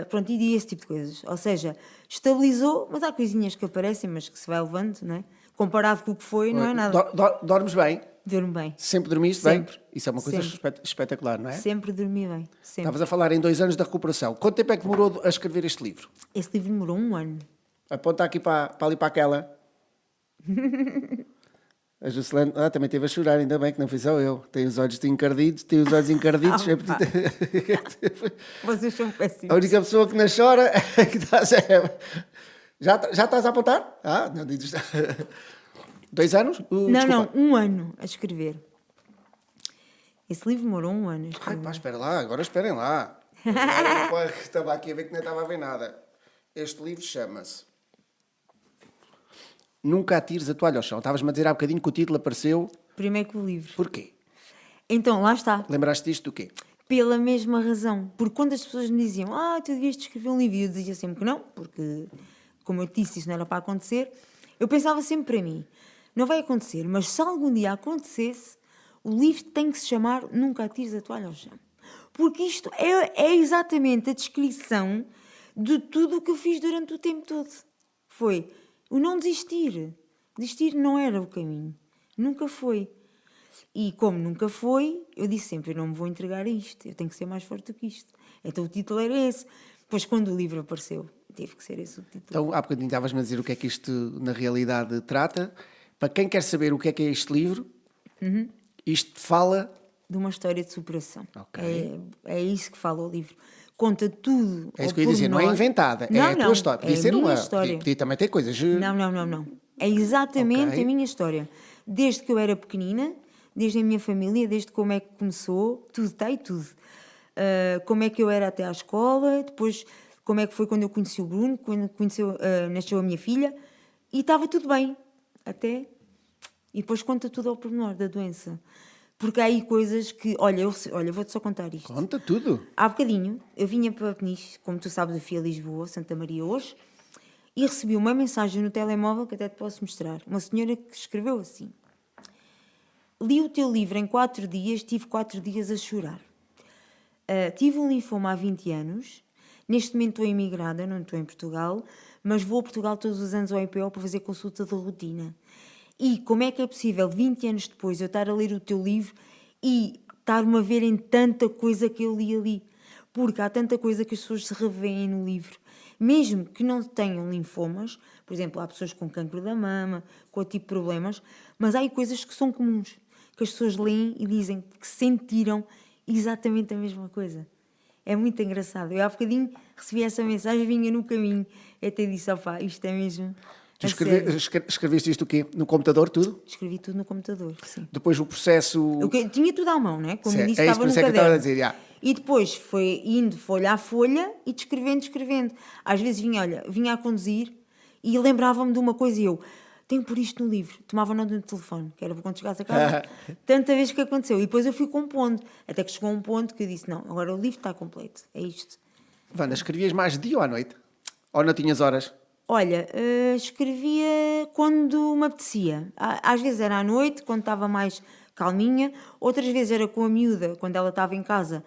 Pronto, e esse tipo de coisas. Ou seja, estabilizou, mas há coisinhas que aparecem, mas que se vai levando, não é? Comparado com o que foi, não é nada. Dormes bem? Durmo bem. Sempre dormiste Sempre. bem? Isso é uma coisa espetacular, não é? Sempre dormi bem. Sempre. Estavas a falar em 2 anos da recuperação. Quanto tempo é que demorou a escrever este livro? Esse livro demorou 1 ano. Aponta aqui para ali para aquela. A Juscelane também esteve a chorar, ainda bem que não fui só eu. Tem os olhos encardidos, Vocês são péssimos. A única pessoa que não chora é que está. Já estás a apontar? Não dizes. 2 anos? Não, 1 ano a escrever. Esse livro demorou 1 ano a escrever. Ai pá, espera lá, agora esperem lá. Estava aqui a ver que não estava a ver nada. Este livro chama-se Nunca Atires a Toalha ao Chão. Estavas-me a dizer há bocadinho que o título apareceu. Primeiro que o livro. Porquê? Então, lá está. Lembraste disto do quê? Pela mesma razão. Porque quando as pessoas me diziam, tu devias escrever um livro, e eu dizia sempre que não, porque, como eu te disse, isso não era para acontecer, eu pensava sempre para mim, não vai acontecer, mas se algum dia acontecesse, o livro tem que se chamar Nunca Atires a Toalha ao Chão. Porque isto é exatamente a descrição de tudo o que eu fiz durante o tempo todo. Foi o não desistir. Desistir não era o caminho. Nunca foi. E como nunca foi, eu disse sempre, eu não me vou entregar a isto. Eu tenho que ser mais forte do que isto. Então o título era esse. Depois quando o livro apareceu, teve que ser esse o título. Então há bocadinho estavas-me a dizer o que é que isto na realidade trata. Para quem quer saber o que é este livro, isto fala... De uma história de superação. Okay. É isso que fala o livro. Conta tudo. É isso que eu ia dizer, não é inventada, é a tua história. Podia ser uma história. Podia também ter coisas. Não. É exatamente a minha história. Desde que eu era pequenina, desde a minha família, desde como é que começou, tudo está aí tudo. Como é que eu era até à escola, depois como é que foi quando eu conheci o Bruno, quando nasceu a minha filha, e estava tudo bem. Até. E depois conta tudo ao pormenor da doença. Porque há aí coisas que... Olha, vou-te só contar isto. Conta tudo. Há bocadinho, eu vinha para Peniche, como tu sabes, eu fui a Lisboa, Santa Maria hoje, e recebi uma mensagem no telemóvel que até te posso mostrar. Uma senhora que escreveu assim: li o teu livro em 4 dias, tive 4 dias a chorar. Tive um linfoma há 20 anos, neste momento estou imigrada, não estou em Portugal, mas vou a Portugal todos os anos ao IPO para fazer consulta de rotina. E como é que é possível, 20 anos depois, eu estar a ler o teu livro e estar-me a ver em tanta coisa que eu li ali? Porque há tanta coisa que as pessoas se revêem no livro. Mesmo que não tenham linfomas, por exemplo, há pessoas com cancro da mama, com outro tipo de problemas, mas há aí coisas que são comuns, que as pessoas leem e dizem que sentiram exatamente a mesma coisa. É muito engraçado. Eu há bocadinho recebi essa mensagem, vinha no caminho, até disse, isto é mesmo... Tu escreveste isto o quê? No computador, tudo? Escrevi tudo no computador, sim. Depois o processo... Tinha tudo à mão, não é? Como eu disse, estava no caderno. Que eu estava a dizer, E depois foi indo folha a folha e escrevendo. Às vezes vinha a conduzir e lembrava-me de uma coisa e eu, tenho por isto no livro. Tomava nota no telefone, que era para quando chegasse a casa. Tanta vez que aconteceu. E depois eu fui compondo. Até que chegou um ponto que eu disse, não, agora o livro está completo. É isto. Wanda, escrevias mais de dia ou à noite? Ou não tinhas horas? Olha, escrevia quando me apetecia. Às vezes era à noite, quando estava mais calminha. Outras vezes era com a miúda, quando ela estava em casa.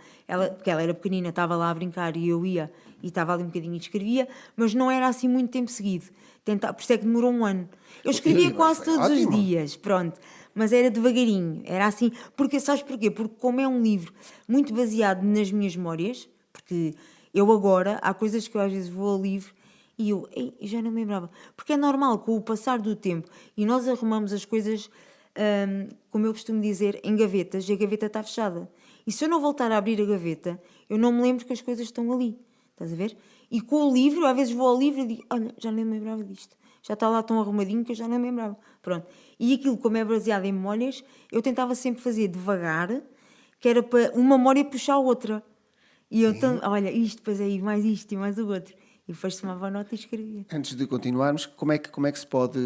Porque ela era pequenina, estava lá a brincar e eu ia e estava ali um bocadinho e escrevia. Mas não era assim muito tempo seguido. Por isso é que demorou 1 ano. Eu escrevia quase todos os dias, pronto. Mas era devagarinho, era assim. Porque, sabes porquê? Porque como é um livro muito baseado nas minhas memórias, porque eu agora, há coisas que eu às vezes vou ao livro e eu já não me lembrava. Porque é normal, com o passar do tempo, e nós arrumamos as coisas, como eu costumo dizer, em gavetas, e a gaveta está fechada. E se eu não voltar a abrir a gaveta, eu não me lembro que as coisas estão ali. Estás a ver? E com o livro, às vezes vou ao livro e digo, olha, já nem me lembrava disto. já está lá tão arrumadinho que eu já não me lembrava. Pronto. E aquilo, como é baseado em memórias, eu tentava sempre fazer devagar, que era para uma memória puxar a outra. E eu, então, olha, isto, depois aí, mais isto e mais o outro. E depois tomava a nota e escrevia. Antes de continuarmos, como é que se pode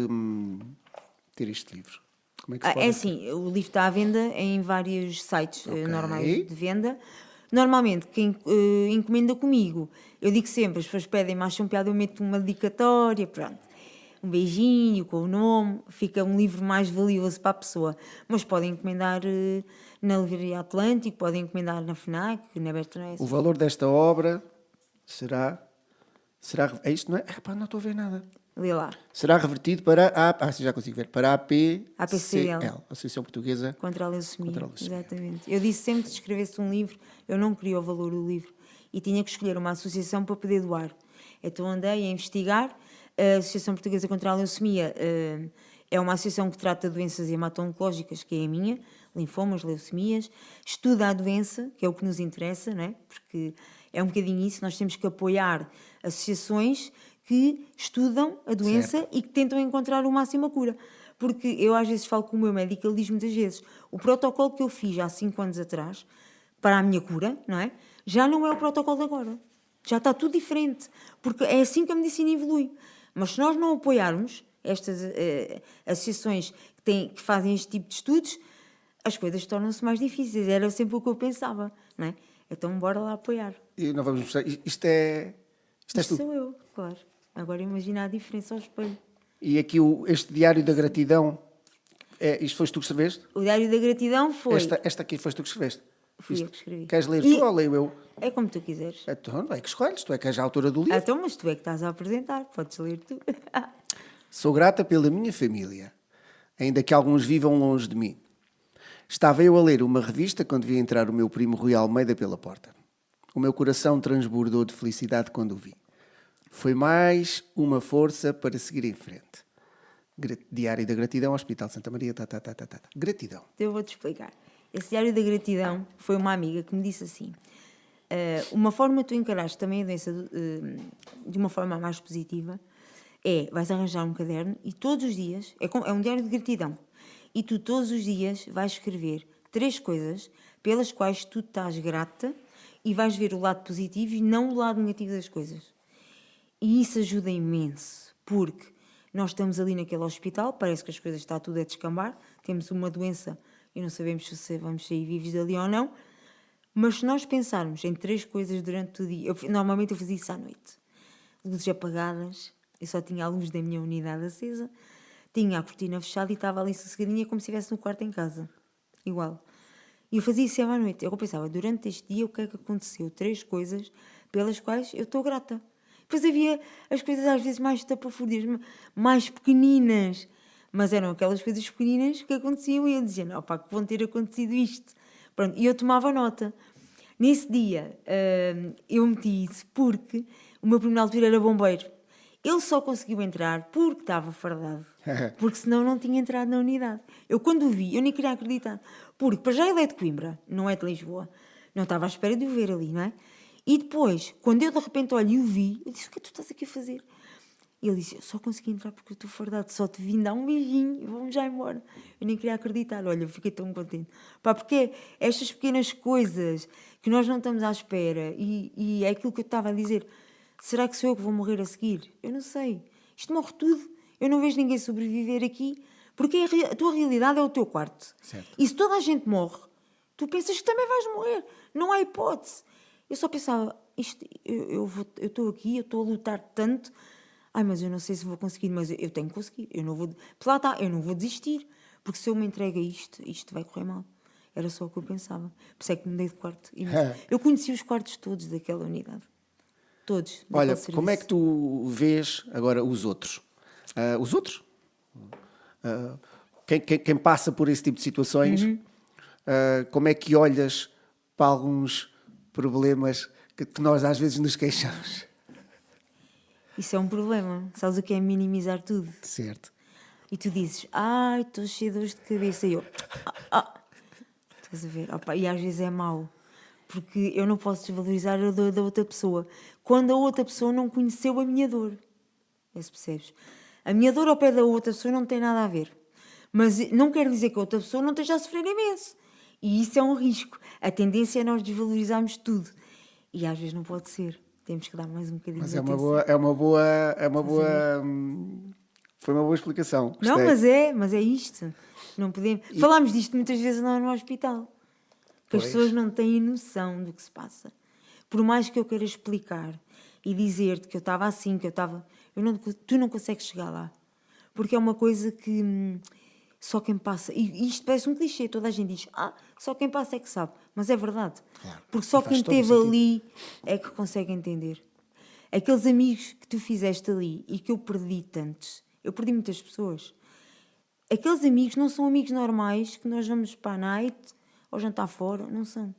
ter este livro? Como é que se pode... É assim, o livro está à venda em vários sites Ok. normais de venda. Normalmente, quem encomenda comigo, eu digo sempre, as pessoas pedem mais um piada, eu meto uma dedicatória, pronto. Um beijinho com o nome, fica um livro mais valioso para a pessoa. Mas podem encomendar na Livraria Atlântico, podem encomendar na FNAC, na Bertrand. O valor desta obra será... É isto, não é? Epá, não estou a ver nada. Lê lá. Será revertido para a... sim, já consigo ver. Para a APCL. Associação Portuguesa Contra a leucemia. Contra a Leucemia. Exatamente. Eu disse sempre que se escrevesse um livro, eu não queria o valor do livro. E tinha que escolher uma associação para poder doar. Então andei a investigar. A Associação Portuguesa Contra a Leucemia é uma associação que trata de doenças hemato-oncológicas, que é a minha, linfomas, leucemias, estuda a doença, que é o que nos interessa, não é? Porque é um bocadinho isso, nós temos que apoiar associações que estudam a doença Certo. e que tentam encontrar o máximo a cura. Porque eu às vezes falo com o meu médico, ele diz muitas vezes, o protocolo que eu fiz há 5 anos atrás, para a minha cura, não é? Já não é o protocolo de agora. Já está tudo diferente. Porque é assim que a medicina evolui. Mas se nós não apoiarmos estas associações que fazem este tipo de estudos, as coisas tornam-se mais difíceis. Era sempre o que eu pensava, não é? Então bora lá apoiar. E não vamos mostrar... Isto é... Isto és Isto tu. sou eu, claro. Agora imagina a diferença ao espelho. E aqui este Diário da Gratidão, isto foste tu que escreveste? O Diário da Gratidão foi... Esta aqui foste tu que escreveste? Fui eu que escrevi. Queres ler E- tu ou leio eu? É como tu quiseres. Então, não é que escolhes, tu é que és a autora do livro. Então, mas tu é que estás a apresentar. Podes ler tu. Sou grata pela minha família, ainda que alguns vivam longe de mim. Estava eu a ler uma revista quando vi entrar o meu primo Rui Almeida pela porta. O meu coração transbordou de felicidade quando o vi. Foi mais uma força para seguir em frente. Diário da Gratidão, Hospital Santa Maria, Gratidão. Eu vou-te explicar. Esse Diário da Gratidão foi uma amiga que me disse assim: uma forma de tu encarares também a doença de uma forma mais positiva vais arranjar um caderno e todos os dias, é um diário de gratidão, e tu todos os dias vais escrever 3 coisas pelas quais tu estás grata e vais ver o lado positivo e não o lado negativo das coisas. E isso ajuda imenso, porque nós estamos ali naquele hospital, parece que as coisas está tudo a descambar, temos uma doença e não sabemos se vamos sair vivos dali ou não, mas se nós pensarmos em 3 coisas durante o dia, normalmente eu fazia isso à noite, luzes apagadas, eu só tinha a luz da minha unidade acesa, tinha a cortina fechada e estava ali sossegadinha como se estivesse no quarto em casa, igual. E eu fazia isso sempre à noite. Eu pensava, durante este dia, o que é que aconteceu? 3 coisas pelas quais eu estou grata. Depois havia as coisas às vezes mais tapafúrdias, mais pequeninas, mas eram aquelas coisas pequeninas que aconteciam e eu dizia, não, pá, que vão ter acontecido isto. Pronto, e eu tomava nota. Nesse dia, eu meti isso porque o meu primo na altura era bombeiro. Ele só conseguiu entrar porque estava fardado. Porque senão não tinha entrado na unidade. Eu quando o vi, eu nem queria acreditar. Porque para já ele é de Coimbra, não é de Lisboa. Não estava à espera de o ver ali, não é? E depois, quando eu de repente olho e o vi, eu disse, o que é que tu estás aqui a fazer? E ele disse, eu só consegui entrar porque eu estou fardado, só te vim dar um beijinho e vamos já embora. Eu nem queria acreditar, olha, eu fiquei tão contente. Pá, porque estas pequenas coisas que nós não estamos à espera e é aquilo que eu estava a dizer, será que sou eu que vou morrer a seguir? Eu não sei. Isto morre tudo. Eu não vejo ninguém sobreviver aqui, porque a tua realidade é o teu quarto. Certo. E se toda a gente morre, tu pensas que também vais morrer. Não há hipótese. Eu só pensava, eu estou aqui, eu estou a lutar tanto, mas eu não sei se vou conseguir, mas eu tenho que conseguir. Eu não vou, lá está, eu não vou desistir, porque se eu me entrego a isto vai correr mal. Era só o que eu pensava. Por isso é que mudei de quarto. Eu conheci os quartos todos daquela unidade. Todos. Olha, como é que tu vês agora os outros? Os outros? Quem passa por esse tipo de situações, como é que olhas para alguns problemas que nós às vezes nos queixamos? Isso é um problema. Sabes o que é minimizar tudo? Certo. E tu dizes, estou cheio de dores de cabeça. E eu, Estás a ver? Opa, e às vezes é mau. Porque eu não posso desvalorizar a dor da outra pessoa. Quando a outra pessoa não conheceu a minha dor. Se percebes? A minha dor ao pé da outra pessoa não tem nada a ver. Mas não quer dizer que a outra pessoa não esteja a sofrer imenso. E isso é um risco. A tendência é nós desvalorizarmos tudo. E às vezes não pode ser. Temos que dar mais um bocadinho Mas de é uma atenção. boa, foi uma boa explicação. Não, Gostei. mas é isto. Não podemos... Falámos disto muitas vezes lá no hospital. Que as Pois. pessoas não têm noção do que se passa. Por mais que eu queira explicar e dizer-te que eu estava assim, que eu estava... tu não consegues chegar lá. Porque é uma coisa que só quem passa... E isto parece um clichê. Toda a gente diz, só quem passa é que sabe. Mas é verdade. Claro. Porque só E faz quem todo o esteve sentido. ali é que consegue entender. Aqueles amigos que tu fizeste ali e que eu perdi tantos. Eu perdi muitas pessoas. Aqueles amigos não são amigos normais que nós vamos para a night ou jantar fora. Não são.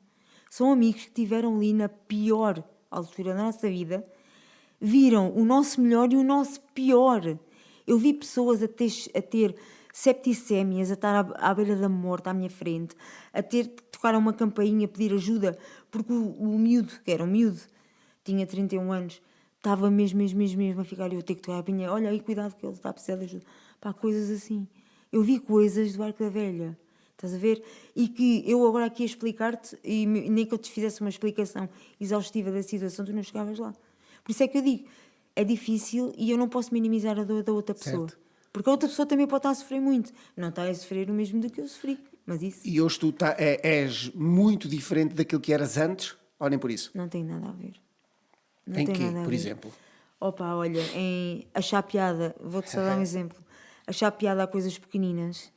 São amigos que estiveram ali na pior altura da nossa vida, viram o nosso melhor e o nosso pior. Eu vi pessoas a ter septicémias, a estar à beira da morte à minha frente, a ter que tocar a uma campainha, pedir ajuda, porque o miúdo, que era um miúdo, tinha 31 anos, estava mesmo a ficar, eu ter que tocar a campainha, olha aí, cuidado que ele está a precisar de ajuda. Pá, coisas assim. Eu vi coisas do Arco da Velha. Estás a ver? E que eu agora aqui a explicar-te, e nem que eu te fizesse uma explicação exaustiva da situação, tu não chegavas lá. Por isso é que eu digo, é difícil e eu não posso minimizar a dor da outra pessoa. Certo. Porque a outra pessoa também pode estar a sofrer muito. Não está a sofrer o mesmo do que eu sofri. Mas isso E hoje tu és muito diferente daquilo que eras antes, ou nem por isso? não tem nada a ver. Não Em tem quê, nada a por ver. exemplo? Opa, olha, em achar piada, vou-te só dar um exemplo. Achar piada a coisas pequeninas.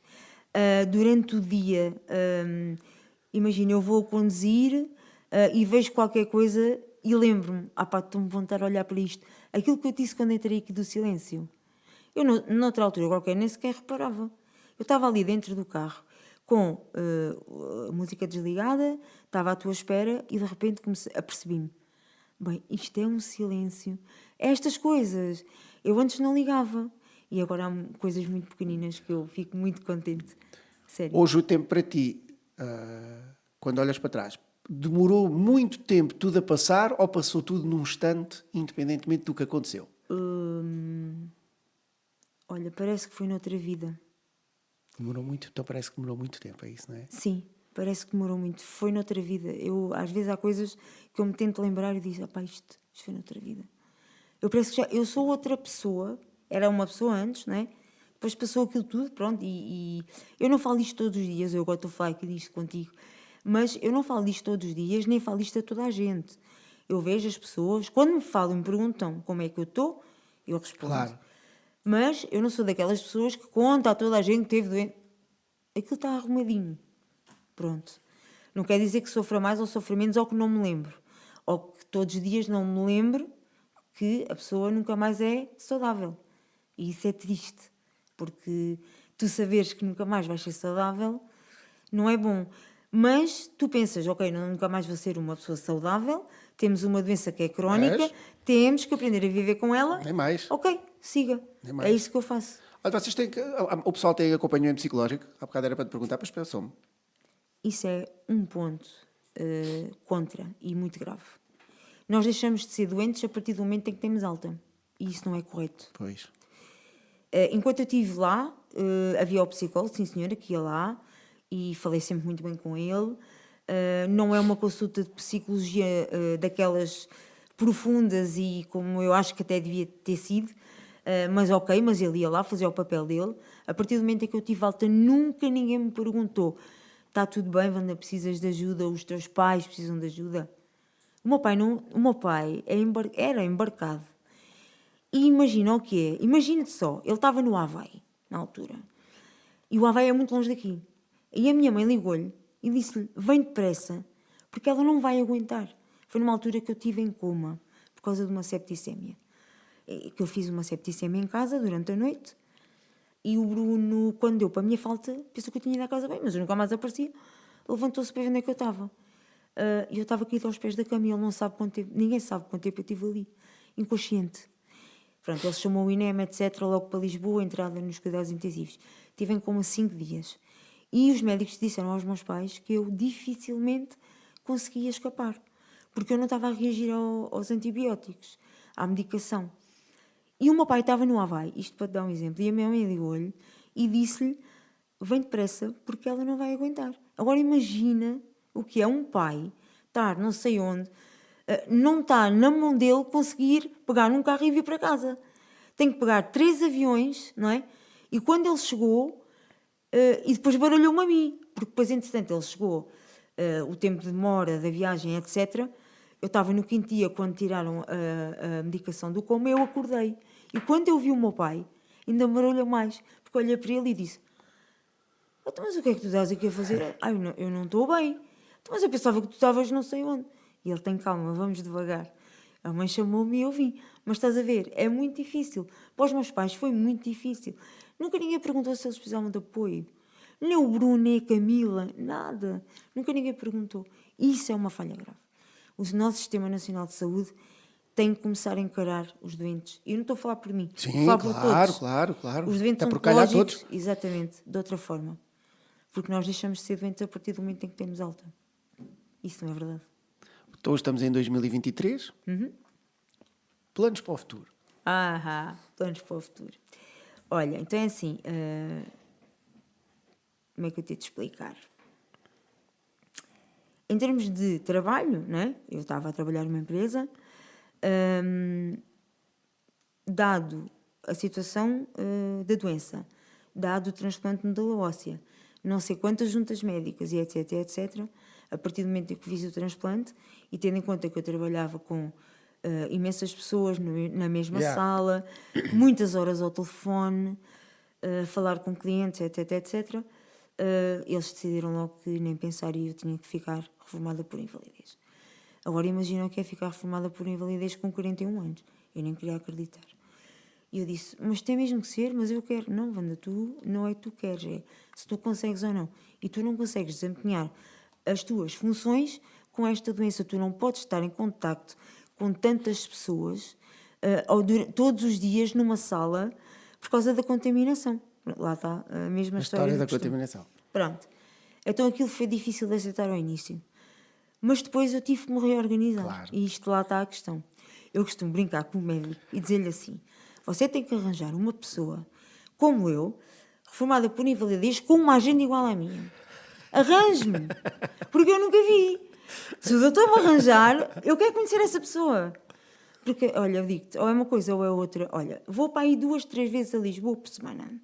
Durante o dia, imagina, eu vou conduzir e vejo qualquer coisa e lembro-me, estou-me a vontade a olhar para isto. Aquilo que eu disse quando entrei aqui do silêncio. Eu, noutra altura qualquer, nem sequer reparava. Eu estava ali dentro do carro com a música desligada, estava à tua espera e de repente apercebi-me. Bem, isto é um silêncio. Estas coisas. Eu antes não ligava. E agora há coisas muito pequeninas que eu fico muito contente. Sério. Hoje o tempo para ti, quando olhas para trás, demorou muito tempo tudo a passar ou passou tudo num instante, independentemente do que aconteceu? Olha, parece que foi noutra vida. Demorou muito, então parece que demorou muito tempo, é isso, não é? Sim, parece que demorou muito. Foi noutra vida. Às vezes há coisas que eu me tento lembrar e digo, isto foi noutra vida. Eu parece que eu sou outra pessoa. Era uma pessoa antes, não é? Depois passou aquilo tudo, pronto. E eu não falo isto todos os dias. Eu agora estou a falar aqui disto contigo. Mas eu não falo disto todos os dias, nem falo isto a toda a gente. Eu vejo as pessoas, quando me falam e me perguntam como é que eu estou, eu respondo. Claro. Mas eu não sou daquelas pessoas que conta a toda a gente que teve doente. Aquilo está arrumadinho. Pronto. Não quer dizer que sofra mais ou sofra menos ou que não me lembro. Ou que todos os dias não me lembro que a pessoa nunca mais é saudável. E isso é triste. Porque tu saberes que nunca mais vais ser saudável não é bom. Mas tu pensas, ok, nunca mais vou ser uma pessoa saudável, temos uma doença que é crónica, Mas- temos que aprender a viver com ela. Nem mais. Ok, siga. Nem mais. É isso que eu faço. Olha, vocês têm o pessoal tem acompanhamento psicológico? Há bocado era para te perguntar, mas pensou-me. Isso é um ponto contra e muito grave. Nós deixamos de ser doentes a partir do momento em que temos alta. E isso não é correto. Pois. Enquanto eu estive lá, havia o psicólogo, sim senhora, que ia lá e falei sempre muito bem com ele. Não é uma consulta de psicologia daquelas profundas e como eu acho que até devia ter sido, mas ok, mas ele ia lá fazer o papel dele. A partir do momento em que eu tive alta, nunca ninguém me perguntou: está tudo bem, Wanda, precisas de ajuda? Os teus pais precisam de ajuda? O meu pai era embarcado. E imagina o que é. Imagina-te só, ele estava no Havaí, na altura. E o Havaí é muito longe daqui. E a minha mãe ligou-lhe e disse-lhe, vem depressa, porque ela não vai aguentar. Foi numa altura que eu estive em coma, por causa de uma septicémia. Que eu fiz uma septicémia em casa durante a noite. E o Bruno, quando deu para a minha falta, pensou que eu tinha ido à casa bem, mas eu nunca mais aparecia. Levantou-se para ver onde é que eu estava. E eu estava caída aos pés da cama e ele não sabe quanto tempo, ninguém sabe quanto tempo eu estive ali, inconsciente. Pronto, ele chamou o INEM, etc., logo para Lisboa, entrada nos cuidados intensivos. Tive em coma 5 dias. E os médicos disseram aos meus pais que eu dificilmente conseguia escapar, porque eu não estava a reagir aos antibióticos, à medicação. E o meu pai estava no Havaí, isto para te dar um exemplo, e a minha mãe ligou-lhe e disse-lhe: vem depressa, porque ela não vai aguentar. Agora imagina o que é um pai estar não sei onde, não está na mão dele conseguir pegar num carro e vir para casa. Tem que pegar 3 aviões, não é? E quando ele chegou, e depois baralhou-me a mim, porque depois, entretanto, ele chegou, o tempo de demora da viagem, etc. Eu estava no 5º dia, quando tiraram a medicação do coma, eu acordei. E quando eu vi o meu pai, ainda me baralhou mais, porque olhei para ele e disse: então, mas o que é que tu estás aqui a fazer? Eu não estou bem. Então, mas eu pensava que tu estavas não sei onde. E ele: tem calma, vamos devagar. A mãe chamou-me e eu vim. Mas estás a ver, é muito difícil. Para os meus pais foi muito difícil. Nunca ninguém perguntou se eles precisavam de apoio. Nem o Bruno, nem a Camila, nada. Nunca ninguém perguntou. Isso é uma falha grave. O nosso Sistema Nacional de Saúde tem que começar a encarar os doentes. E eu não estou a falar por mim. Sim, estou a falar por todos. claro. Os doentes Até são por calhar oncológicos, todos. exatamente, de outra forma. Porque nós deixamos de ser doentes a partir do momento em que temos alta. Isso não é verdade. Então estamos em 2023. Planos para o futuro. Planos para o futuro. Olha, então é assim, como é que eu tenho de explicar? Em termos de trabalho, não é? Eu estava a trabalhar numa empresa, dado a situação da doença, dado o transplante de medula óssea, não sei quantas juntas médicas e etc, a partir do momento em que fiz o transplante, e tendo em conta que eu trabalhava com imensas pessoas na mesma sala, muitas horas ao telefone, falar com clientes, etc, eles decidiram logo que nem pensar e eu tinha que ficar reformada por invalidez. Agora imaginam o que é ficar reformada por invalidez com 41 anos. Eu nem queria acreditar. E eu disse: mas tem mesmo que ser? Mas eu quero. Não, Wanda, tu não é que tu queres, é se tu consegues ou não. E tu não consegues desempenhar as tuas funções com esta doença. Tu não podes estar em contacto com tantas pessoas todos os dias numa sala por causa da contaminação. Lá está a mesma História da costume. contaminação. Pronto. Então aquilo foi difícil de aceitar ao início. Mas depois eu tive que me reorganizar. Claro. E isto lá está a questão. Eu costumo brincar com o médico e dizer-lhe assim: você tem que arranjar uma pessoa como eu, reformada por invalidez, com uma agenda igual à minha. Arranje-me! Porque eu nunca vi. Se o doutor me arranjar, eu quero conhecer essa pessoa. Porque, olha, eu digo-te, ou é uma coisa ou é outra. Olha, vou para aí 2, 3 vezes a Lisboa por semana.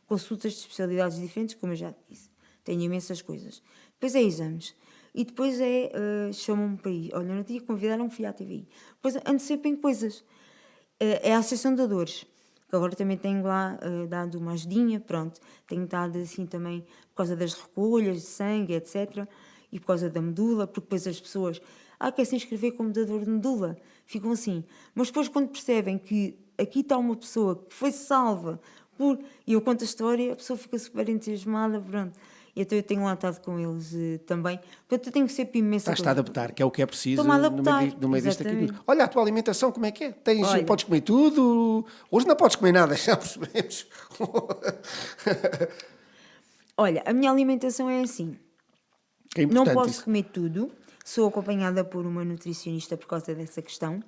Consultas de especialidades diferentes, como eu já te disse. Tenho imensas coisas. Depois é exames. E depois chamam-me para ir. Olha, não tinha que convidar um filho à TVI. Depois ando sempre em coisas. É a Associação de Dores, que agora também tenho lá dado uma ajudinha, pronto. Tenho estado assim também por causa das recolhas de sangue, etc. E por causa da medula, porque depois as pessoas quer se inscrever como dador de medula. Ficam assim. Mas depois quando percebem que aqui está uma pessoa que foi salva e eu conto a história, a pessoa fica super entusiasmada, pronto. E então eu tenho lá estado com eles também. Portanto, eu tenho que ser imensa Estás-te a adaptar, que é o que é preciso Estou-me a adaptar, no meio disto aqui. exatamente. Olha, a tua alimentação, como é que é? Olha. Podes comer tudo? Hoje não podes comer nada, já percebemos. Olha, a minha alimentação é assim. Que é Não importante posso isso. comer tudo. Sou acompanhada por uma nutricionista por causa dessa questão.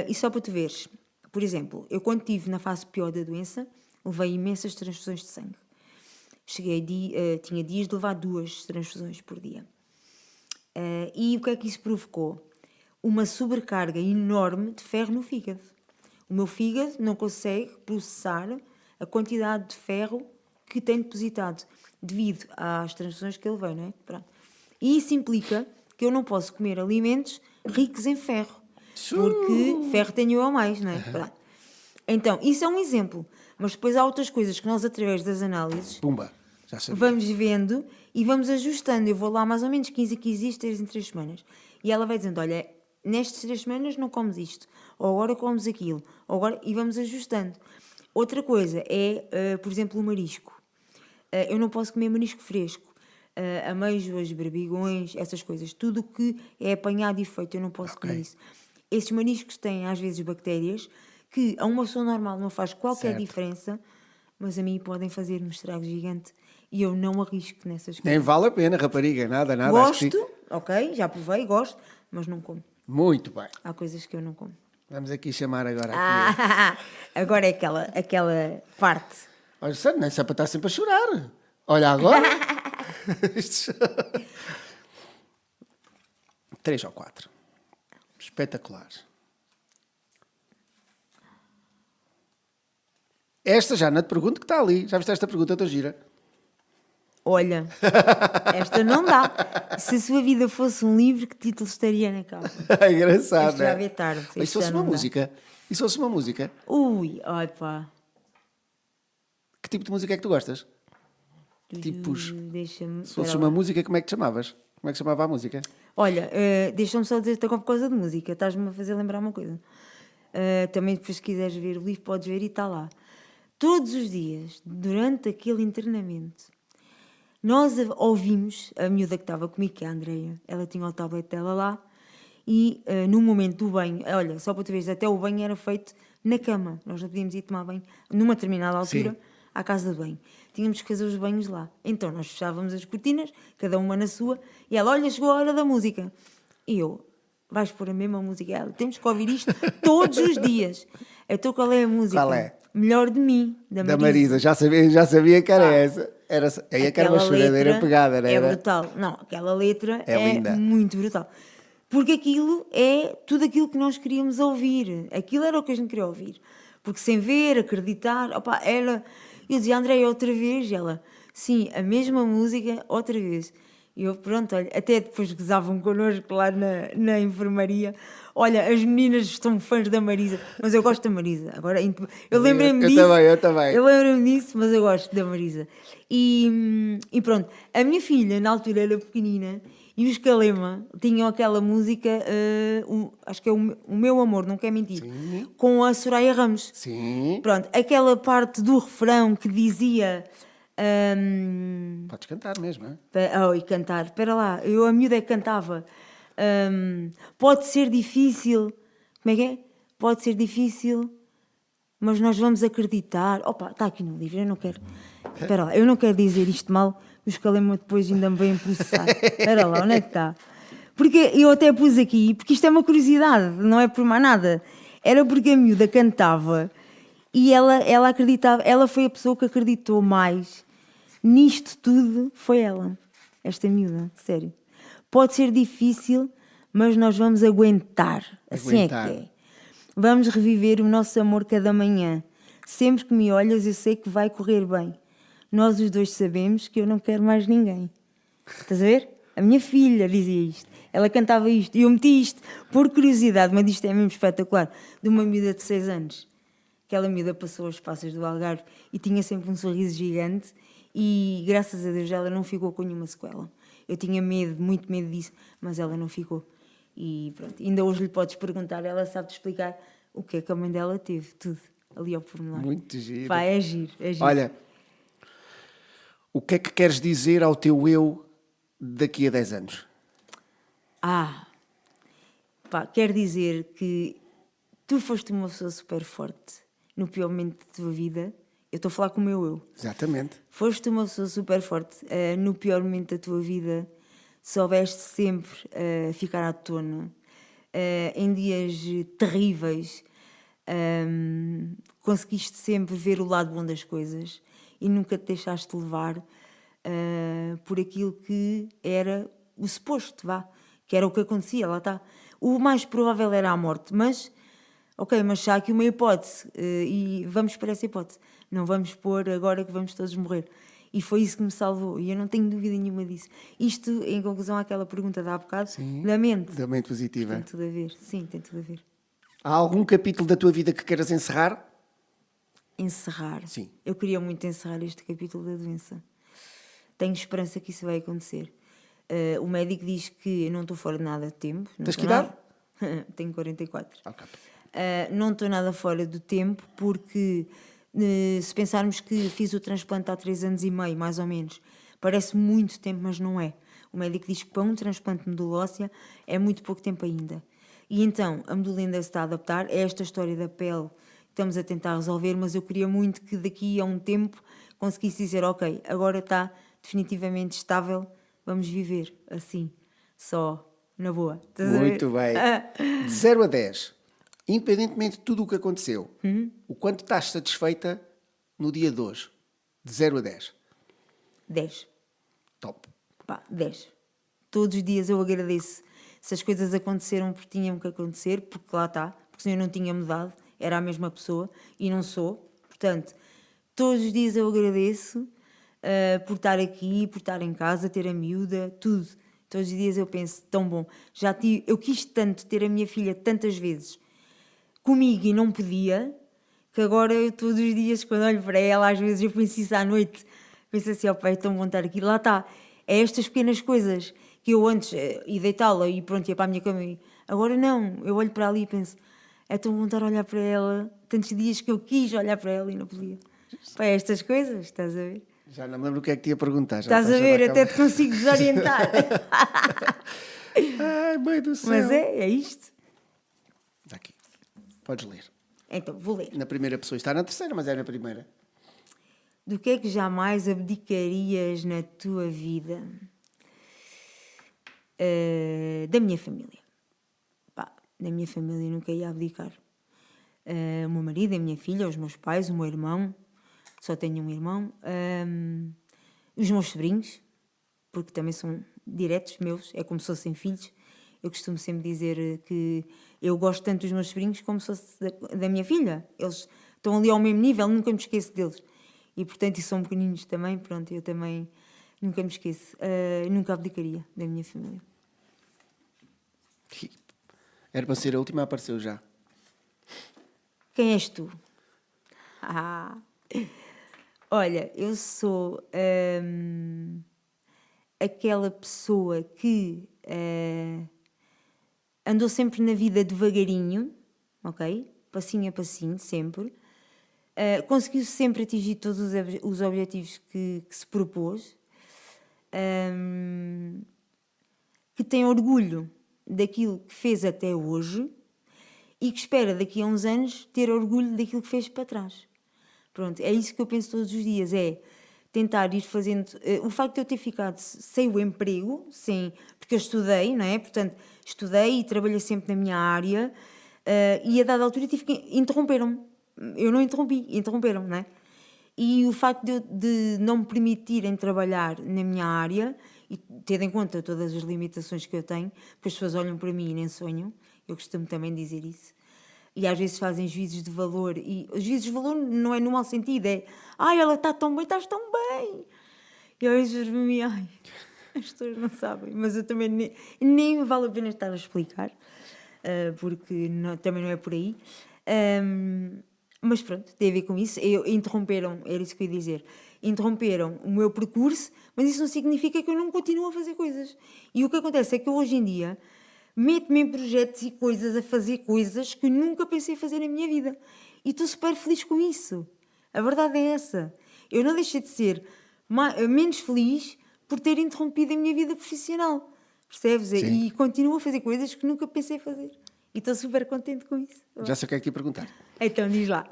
E só para tu veres, por exemplo, eu quando estive na fase pior da doença, levei imensas transfusões de sangue. Tinha dias de levar 2 transfusões por dia. E o que é que isso provocou? Uma sobrecarga enorme de ferro no fígado. O meu fígado não consegue processar a quantidade de ferro que tem depositado devido às transfusões que ele levei, não é? Pronto. E isso implica que eu não posso comer alimentos ricos em ferro, porque ferro tenho eu a mais, não é? Pronto. Então, isso é um exemplo. Mas depois há outras coisas que nós, através das análises, Pumba, já sabia. vamos vendo e vamos ajustando. Eu vou lá mais ou menos 15 a 15 dias, 3 em 3 semanas. E ela vai dizendo: olha, nestas 3 semanas não comes isto, ou agora comes aquilo, e vamos ajustando. Outra coisa é, por exemplo, o marisco. Eu não posso comer marisco fresco. Amêijoas, berbigões, essas coisas. Tudo o que é apanhado e feito, eu não posso comer isso. Esses mariscos têm, às vezes, bactérias que a uma pessoa normal não faz qualquer diferença, mas a mim podem fazer um estrago gigante e eu não arrisco nessas coisas. Nem vale a pena, rapariga, nada. Gosto, ok, já provei, gosto, mas não como. Muito bem. Há coisas que eu não como. Vamos aqui chamar agora aqui. Agora é aquela parte. Olha, sério, não é só para estar sempre a chorar. Olha agora. 3 ou 4. Espetacular. Esta já não te pergunto que está ali. Já viste esta pergunta, tão gira? Olha, esta não dá. Se a sua vida fosse um livro, que título estaria na capa? É engraçado, Isto já vê tarde. E se fosse uma música? E se fosse uma música? Ui, ai pá. Que tipo de música é que tu gostas? Tipos. Deixa-me. Se fosse espera uma lá. música, como é que te chamavas? Como é que se chamava a música? Olha, deixa-me só dizer-te por causa de música. Estás-me a fazer lembrar uma coisa. Também depois, se quiseres ver o livro, podes ver e está lá. Todos os dias, durante aquele internamento, nós ouvimos a miúda que estava comigo, que é a Andreia. Ela tinha o tablet dela lá e no momento do banho, olha, só para tu veres, até o banho era feito na cama. Nós não podíamos ir tomar banho numa determinada altura. Sim. À casa de banho. Tínhamos que fazer os banhos lá. Então nós fechávamos as cortinas, cada uma na sua, e ela, olha, chegou a hora da música. E eu, vais pôr a mesma música? Ela, temos que ouvir isto todos os dias. Então qual é a música? Qual é? Melhor de Mim, da Da Marisa. Marisa. Já sabia que era essa. Aí é que era uma Aquela choradeira letra pegada, não é era? brutal. Não, aquela letra É é linda. muito brutal. Porque aquilo é tudo aquilo que nós queríamos ouvir. Aquilo era o que a gente queria ouvir. Porque sem ver, acreditar, opa, era... Eu dizia, Andréia, outra vez? E ela, sim, a mesma música, outra vez. E eu, pronto, olha, até depois gozavam connosco lá na enfermaria. Olha, as meninas são fãs da Marisa, mas eu gosto da Marisa. Agora, eu lembrei-me Eu disso. também, eu também. Eu lembro-me disso, mas eu gosto da Marisa. E pronto, a minha filha, na altura, era pequenina, e os Calema tinham aquela música, acho que é o Meu Amor, não quer mentir, Sim. com a Soraya Ramos. Sim. Pronto, aquela parte do refrão que dizia... Podes cantar mesmo, é? e cantar, espera lá, a miúda é que cantava. Pode ser difícil, como é que é? Pode ser difícil, mas nós vamos acreditar. Opa, está aqui no livro, eu não quero. Espera lá, eu não quero dizer isto mal, os Calema depois ainda me vêm processar. Espera lá, onde é que está? Porque eu até pus aqui, porque isto é uma curiosidade, não é por mais nada. Era porque a miúda cantava e ela acreditava, ela foi a pessoa que acreditou mais nisto tudo, foi ela, esta miúda, sério. Pode ser difícil, mas nós vamos aguentar. Assim Aguentar. é que é. Vamos reviver o nosso amor cada manhã. Sempre que me olhas, eu sei que vai correr bem. Nós os dois sabemos que eu não quero mais ninguém. Estás a ver? A minha filha dizia isto. Ela cantava isto. E eu meti isto por curiosidade, mas isto é mesmo espetacular. De uma miúda de 6 anos. Aquela miúda passou as passas do Algarve e tinha sempre um sorriso gigante. E graças a Deus ela não ficou com nenhuma sequela. Eu tinha medo, muito medo disso, mas ela não ficou. E pronto, ainda hoje lhe podes perguntar, ela sabe-te explicar o que é que a mãe dela teve, tudo, ali ao pormenor. Muito giro. Pá, é giro, é giro. Olha, o que é que queres dizer ao teu eu daqui a 10 anos? Pá, quer dizer que tu foste uma pessoa super forte no pior momento da tua vida. Eu estou a falar com o meu eu. Exatamente. Foste uma pessoa super forte no pior momento da tua vida. Soubeste sempre ficar à tona. Em dias terríveis. Conseguiste sempre ver o lado bom das coisas. E nunca te deixaste levar por aquilo que era o suposto, vá. Que era o que acontecia, lá está. O mais provável era a morte. Mas, ok, mas já há aqui uma hipótese. E vamos para essa hipótese. Não vamos pôr agora que vamos todos morrer. E foi isso que me salvou. E eu não tenho dúvida nenhuma disso. Isto, em conclusão àquela pergunta de há bocado, da mente. Da mente positiva. Tem tudo a ver. Sim, tem tudo a ver. Há algum capítulo da tua vida que queiras encerrar? Encerrar. Sim. Eu queria muito encerrar este capítulo da doença. Tenho esperança que isso vai acontecer. O médico diz que eu não estou fora de nada de tempo. Não Tens estou que idade? nada... Tenho 44. Ok. Não estou nada fora do tempo porque... Se pensarmos que fiz o transplante há 3 anos e meio, mais ou menos, parece muito tempo, mas não é. O médico diz que para um transplante de medula óssea é muito pouco tempo ainda. E então, a medula ainda se está a adaptar. É esta história da pele que estamos a tentar resolver, mas eu queria muito que daqui a um tempo conseguisse dizer, ok, agora está definitivamente estável, vamos viver assim, só, na boa. Estás a ver? Muito bem. De 0 a 10, Independentemente de tudo o que aconteceu, o quanto estás satisfeita no dia de hoje? De 0 a 10. 10. Top. Pá, 10. Todos os dias eu agradeço se as coisas aconteceram porque tinham que acontecer, porque lá está, porque senão eu não tinha mudado, era a mesma pessoa e não sou. Portanto, todos os dias eu agradeço por estar aqui, por estar em casa, ter a miúda, tudo. Todos os dias eu penso, tão bom. Eu quis tanto ter a minha filha tantas vezes comigo e não podia, que agora eu todos os dias, quando olho para ela, às vezes eu penso isso à noite, penso assim, ó pai, é tão bom estar aqui. Lá está, é estas pequenas coisas que eu antes ia deitá-la e pronto, ia para a minha cama. Agora não, eu olho para ali e penso, é tão bom estar a olhar para ela, tantos dias que eu quis olhar para ela e não podia. Pá, é estas coisas, estás a ver? Já não me lembro o que é que te ia perguntar. Estás a ver, até te consigo desorientar. Ai, mãe do céu. Mas é isto. Está aqui. Podes ler. Então, vou ler. Na primeira pessoa. Está na terceira, mas é na primeira. Do que é que jamais abdicarias na tua vida? Da minha família. Pá, da minha família nunca ia abdicar. O meu marido, a minha filha, os meus pais, o meu irmão. Só tenho um irmão. Os meus sobrinhos, porque também são diretos meus, é como se fossem filhos. Eu costumo sempre dizer que eu gosto tanto dos meus sobrinhos como se fosse da minha filha. Eles estão ali ao mesmo nível, nunca me esqueço deles. E, portanto, e são pequeninos também, pronto, eu também nunca me esqueço. Nunca abdicaria da minha família. Era para ser a última, apareceu já. Quem és tu? Olha, eu sou aquela pessoa que andou sempre na vida devagarinho, ok? Passinho a passinho, sempre. Conseguiu sempre atingir todos os objetivos que se propôs. Que tem orgulho daquilo que fez até hoje e que espera daqui a uns anos ter orgulho daquilo que fez para trás. Pronto, é isso que eu penso todos os dias, é tentar ir fazendo... o facto de eu ter ficado sem o emprego, porque eu estudei, não é? Portanto, estudei e trabalhei sempre na minha área e a dada altura interromperam-me. Eu não interromperam-me, não é? E o facto de não me permitirem trabalhar na minha área e ter em conta todas as limitações que eu tenho, porque as pessoas olham para mim e nem sonham, eu costumo também dizer isso, e às vezes fazem juízos de valor, e os juízos de valor não é no mau sentido, é ela está tão bem, estás tão bem. E eu vejo para mim, as pessoas não sabem, mas eu também nem vale a pena estar a explicar, porque também não é por aí. Mas pronto, tem a ver com isso. Interromperam, era isso que eu ia dizer. Interromperam o meu percurso, mas isso não significa que eu não continuo a fazer coisas. E o que acontece é que eu hoje em dia meto-me em projetos e coisas, a fazer coisas que eu nunca pensei fazer na minha vida. E estou super feliz com isso. A verdade é essa. Eu não deixei de ser menos feliz por ter interrompido a minha vida profissional. Percebes? Sim. E continuo a fazer coisas que nunca pensei fazer. E estou super contente com isso. Já sei o que é que te ia perguntar. Então, diz lá.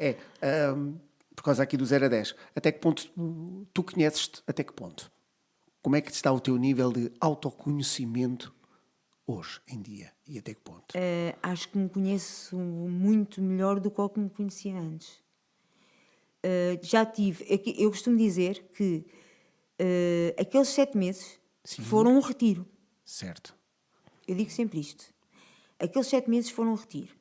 Por causa aqui do 0 a 10, até que ponto tu conheces-te? Até que ponto? Como é que está o teu nível de autoconhecimento hoje, em dia? E até que ponto? Acho que me conheço muito melhor do que me conhecia antes. Já tive... Eu costumo dizer que aqueles 7 meses foram um retiro. Certo. Eu digo sempre isto. Aqueles 7 meses foram um retiro.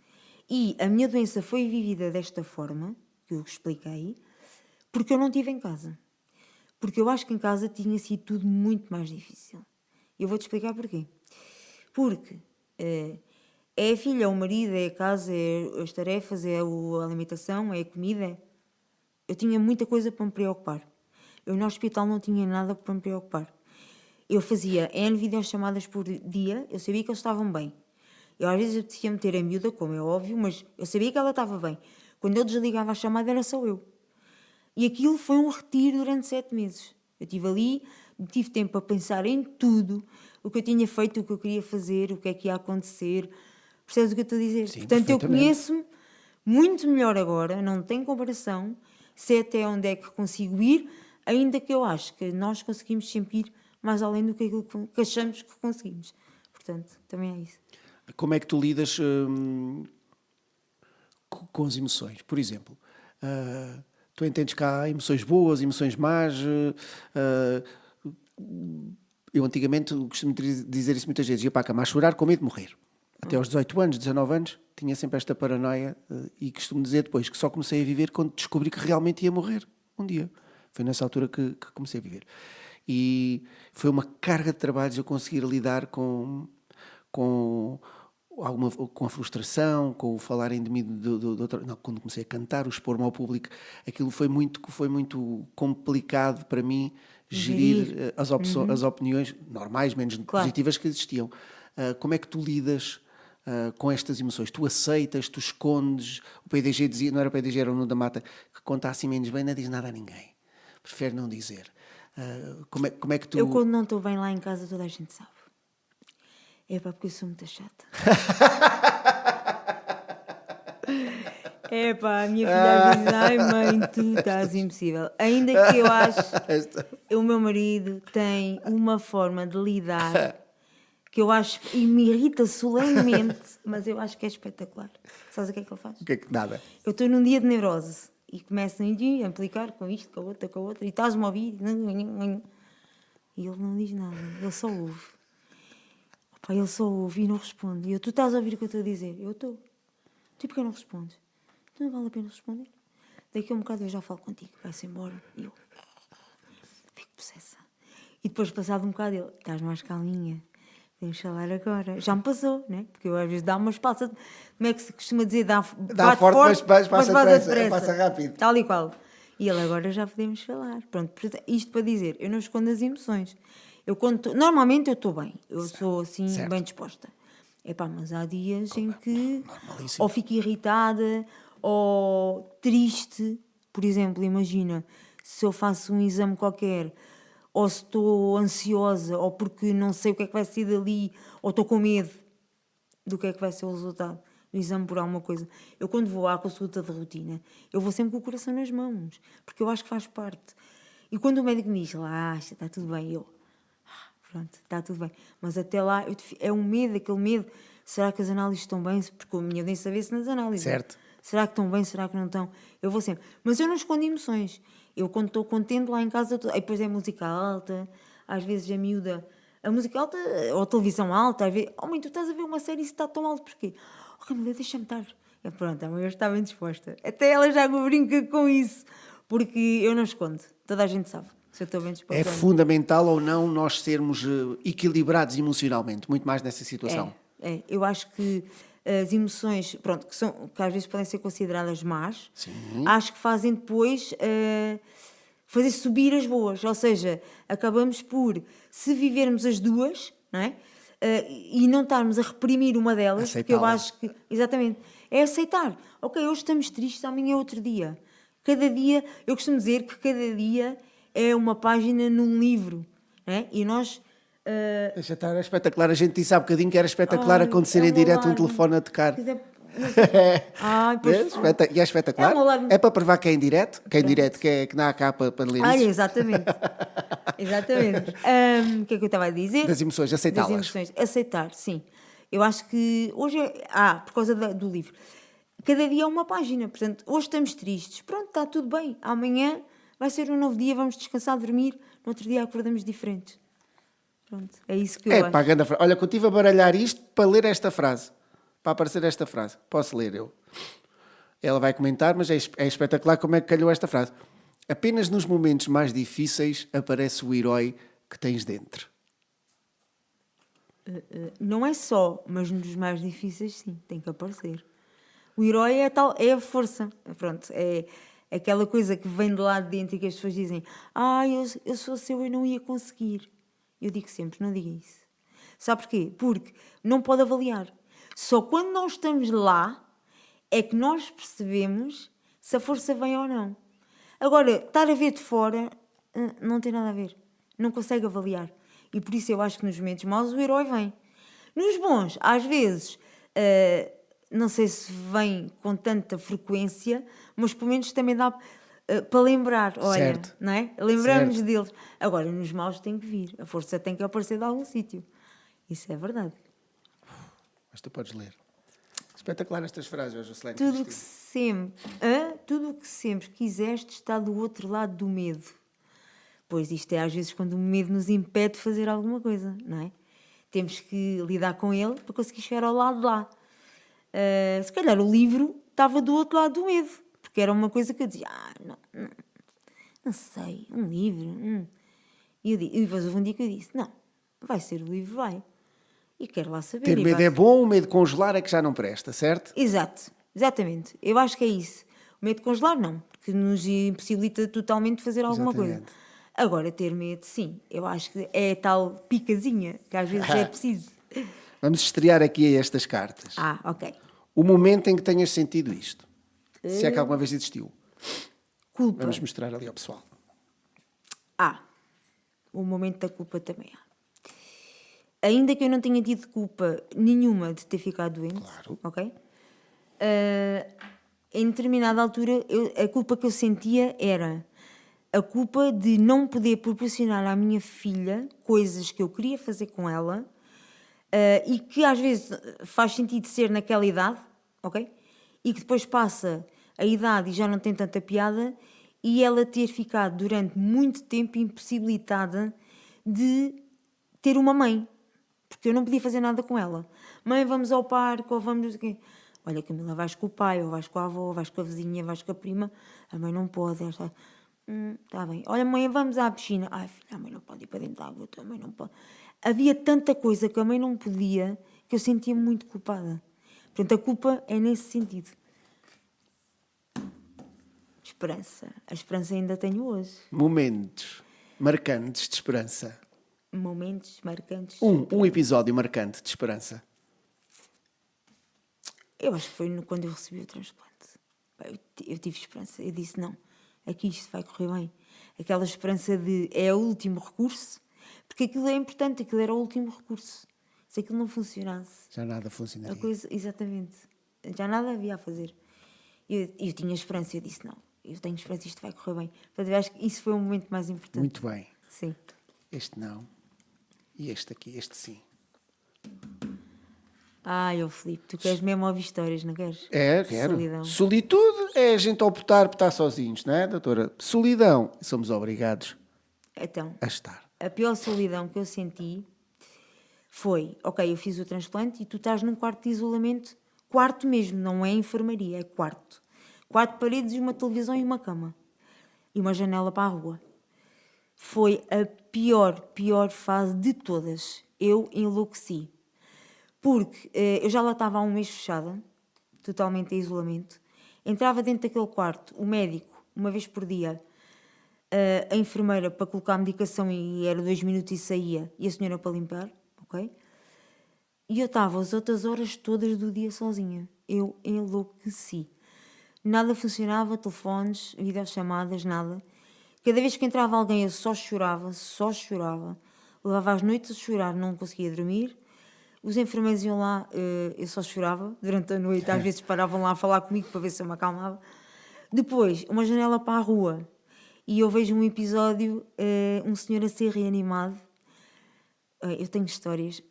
E a minha doença foi vivida desta forma, que eu expliquei, porque eu não estive em casa. Porque eu acho que em casa tinha sido tudo muito mais difícil. E eu vou-te explicar porquê. Porque é a filha, é o marido, é a casa, é as tarefas, é a alimentação, é a comida. Eu tinha muita coisa para me preocupar. Eu no hospital não tinha nada para me preocupar. Eu fazia N videochamadas por dia, eu sabia que eles estavam bem. Eu às vezes apetecia meter a miúda, como é óbvio, mas eu sabia que ela estava bem. Quando eu desligava a chamada era só eu. E aquilo foi um retiro durante 7 meses. Eu estive ali, tive tempo para pensar em tudo, o que eu tinha feito, o que eu queria fazer, o que é que ia acontecer. Percebes o que eu estou a dizer? Sim, portanto, eu perfeitamente. conheço-me muito melhor agora, não tem comparação, sei até onde é que consigo ir, ainda que eu acho que nós conseguimos sempre ir mais além do que aquilo que achamos que conseguimos. Portanto, também é isso. Como é que tu lidas com as emoções. Por exemplo, tu entendes que há emoções boas, emoções más. Eu antigamente costumo dizer isso muitas vezes. Ia para a cama a chorar com medo de morrer. Até aos 18 anos, 19 anos, tinha sempre esta paranoia e costumo dizer depois que só comecei a viver quando descobri que realmente ia morrer um dia. Foi nessa altura que comecei a viver. E foi uma carga de trabalhos eu conseguir lidar com a frustração, com o falarem de mim quando comecei a cantar, o expor-me ao público, aquilo foi muito complicado para mim gerir as opiniões normais, menos positivas que existiam. Como é que tu lidas com estas emoções? Tu aceitas, tu escondes? O PDG dizia, não era o PDG, era o Nuno da Mata, que conta assim menos bem, não diz nada a ninguém. Prefere não dizer. Como é que tu... Eu, quando não estou bem lá em casa, toda a gente sabe. É pá, porque eu sou muito chata. É pá, a minha filha diz: ai mãe, tu estás impossível. Ainda que eu acho, o meu marido tem uma forma de lidar que eu acho, e me irrita solenemente, mas eu acho que é espetacular. Sabes o que é que ele faz? O que é que nada? Eu estou num dia de neurose e começo a implicar com isto, com a outra, e estás-me a ouvir. E ele não diz nada, ele só ouve. Opa, ele só ouve e não responde. E eu: tu estás a ouvir o que eu estou a dizer? Eu estou. Tu porquê não respondes? Tu não vale a pena responder. Daqui a um bocado eu já falo contigo, vai-se embora. E eu fico possessa. E depois, passado um bocado, ele: estás mais calminha, podemos falar agora. Já me passou, né? Porque eu às vezes dá umas passas. Como é que se costuma dizer? Dá forte, mas passa depressa. Passa rápido. Tal e qual. E ele: agora já podemos falar. Pronto, isto para dizer, eu não escondo as emoções. Normalmente eu estou bem, eu sou assim bem disposta. Epá, mas há dias em que ou fico irritada ou triste. Por exemplo, imagina, se eu faço um exame qualquer, ou se estou ansiosa, ou porque não sei o que é que vai sair dali, ou estou com medo do que é que vai ser o resultado do exame por alguma coisa. Eu, quando vou à consulta de rotina, eu vou sempre com o coração nas mãos, porque eu acho que faz parte. E quando o médico me diz: relaxa, está tudo bem, eu: pronto, está tudo bem. Mas até lá é um medo, aquele medo. Será que as análises estão bem? Porque a minha nem saber-se nas análises. Certo. Será que estão bem? Será que não estão? Eu vou sempre. Mas eu não escondo emoções. Eu, quando estou contente lá em casa, aí depois é música alta, às vezes a miúda. A música alta, ou a televisão alta, às vezes: oh mãe, tu estás a ver uma série e isso está tão alto porquê? Oh Camila, deixa-me estar. Pronto, a mãe está bem disposta. Até ela já me brinca com isso. Porque eu não escondo. Toda a gente sabe. Se eu estou bem disposta. É fundamental ou não nós sermos equilibrados emocionalmente, muito mais nessa situação. Eu acho que as emoções, pronto, que às vezes podem ser consideradas más, Sim. acho que fazem depois fazer subir as boas. Ou seja, acabamos por, se vivermos as duas, não é? E não estarmos a reprimir uma delas, porque eu acho que, exatamente, é aceitar. Ok, hoje estamos tristes, amanhã é outro dia. Cada dia, eu costumo dizer que cada dia é uma página num livro, não é? E nós... Deixa estar, é espetacular. A gente disse há bocadinho que era espetacular acontecer em direto um telefone a tocar. E é espetacular. É para provar que é em direto, que não há cá para ler isso. Exatamente. Exatamente. O que é que eu estava a dizer? Das emoções, aceitá-las. Das emoções, aceitar, sim. Eu acho que hoje por causa do livro, cada dia é uma página. Portanto, hoje estamos tristes, pronto, está tudo bem. Amanhã vai ser um novo dia, vamos descansar, dormir. No outro dia acordamos diferentes. Pronto, é isso que eu acho. Pá, ganda frase. Olha, que eu estive a baralhar isto para ler esta frase. Para aparecer esta frase. Posso ler eu? Ela vai comentar, mas é espetacular como é que calhou esta frase. Apenas nos momentos mais difíceis aparece o herói que tens dentro. Não é só, mas nos mais difíceis, sim, tem que aparecer. O herói é a força. Pronto, é aquela coisa que vem de lá de dentro e que as pessoas dizem: eu sou seu, eu não ia conseguir. Eu digo sempre: não diga isso. Sabe porquê? Porque não pode avaliar. Só quando nós estamos lá é que nós percebemos se a força vem ou não. Agora, estar a ver de fora não tem nada a ver. Não consegue avaliar. E por isso eu acho que nos momentos maus o herói vem. Nos bons, às vezes, não sei se vem com tanta frequência, mas pelo menos também dá para lembrar. Olha, certo. Não é? Lembramos deles. Agora, nos maus tem que vir. A força tem que aparecer de algum sítio. Isso é verdade. Mas tu podes ler. Espetacular estas frases, Jocelyn Tudo Cristina. tudo o que sempre quiseste está do outro lado do medo. Pois isto é às vezes quando o medo nos impede de fazer alguma coisa, não é? Temos que lidar com ele para conseguir chegar ao lado de lá. Se calhar o livro estava do outro lado do medo, porque era uma coisa que eu dizia, não sei, um livro. E depois houve um dia que eu disse, não, vai ser o livro, vai. E quero lá saber. Ter medo é bom, o medo de congelar é que já não presta, certo? Exato, exatamente. Eu acho que é isso. O medo de congelar, não, porque nos impossibilita totalmente de fazer alguma coisa. Exatamente. Agora, ter medo, sim, eu acho que é a tal picazinha que às vezes é preciso. Vamos estrear aqui estas cartas. Ok. O momento em que tenhas sentido isto. Se é que alguma vez existiu. Culpa. Vamos mostrar ali ao pessoal. O momento da culpa também há. Ainda que eu não tenha tido culpa nenhuma de ter ficado doente, Claro. ok? Em determinada altura, a culpa que eu sentia era a culpa de não poder proporcionar à minha filha coisas que eu queria fazer com ela e que às vezes faz sentido ser naquela idade, ok? E que depois passa a idade e já não tem tanta piada e ela ter ficado durante muito tempo impossibilitada de ter uma mãe. Porque eu não podia fazer nada com ela. Mãe, vamos ao parque, ou vamos... Olha, Camila, vais com o pai, ou vais com a avó, ou vais com a vizinha, vais com a prima. A mãe não pode. Está bem. Olha, mãe, vamos à piscina. Ai, filha, a mãe não pode ir para dentro da água, a mãe não pode. Havia tanta coisa que a mãe não podia que eu sentia-me muito culpada. Portanto, a culpa é nesse sentido. Esperança. A esperança ainda tenho hoje. Momentos marcantes de esperança. Momentos marcantes. Um episódio marcante de esperança. Eu acho que foi quando eu recebi o transplante. Eu tive esperança. Eu disse, não, aqui isto vai correr bem. Aquela esperança de é o último recurso, porque aquilo é importante, aquilo era o último recurso. Se aquilo não funcionasse... Já nada funcionaria. Exatamente. Já nada havia a fazer. Eu tinha esperança, eu disse, não, eu tenho esperança, isto vai correr bem. Portanto, eu acho que isso foi o momento mais importante. Muito bem. Sim. Este não. E este aqui, este sim. Filipe, tu queres mesmo ouvir histórias, não queres? Quero. Solidão. Solitude é a gente optar por estar sozinhos, não é, doutora? Solidão, somos obrigados Então, a estar. a pior solidão que eu senti foi, ok, eu fiz o transplante e tu estás num quarto de isolamento, quarto mesmo, não é enfermaria, é quarto. 4 paredes e uma televisão e uma cama. E uma janela para a rua. Foi a pior fase de todas. Eu enlouqueci. Porque eu já lá estava há um mês fechada, totalmente em isolamento. Entrava dentro daquele quarto, o médico, uma vez por dia, a enfermeira para colocar a medicação e era 2 minutos e saía, e a senhora para limpar, ok? E eu estava as outras horas todas do dia sozinha. Eu enlouqueci. Nada funcionava, telefones, videochamadas, nada. Cada vez que entrava alguém eu só chorava. Levava as noites a chorar, não conseguia dormir. Os enfermeiros iam lá, eu só chorava durante a noite. Às vezes paravam lá a falar comigo para ver se eu me acalmava. Depois, uma janela para a rua. E eu vejo um episódio, um senhor a ser reanimado. Eu tenho histórias.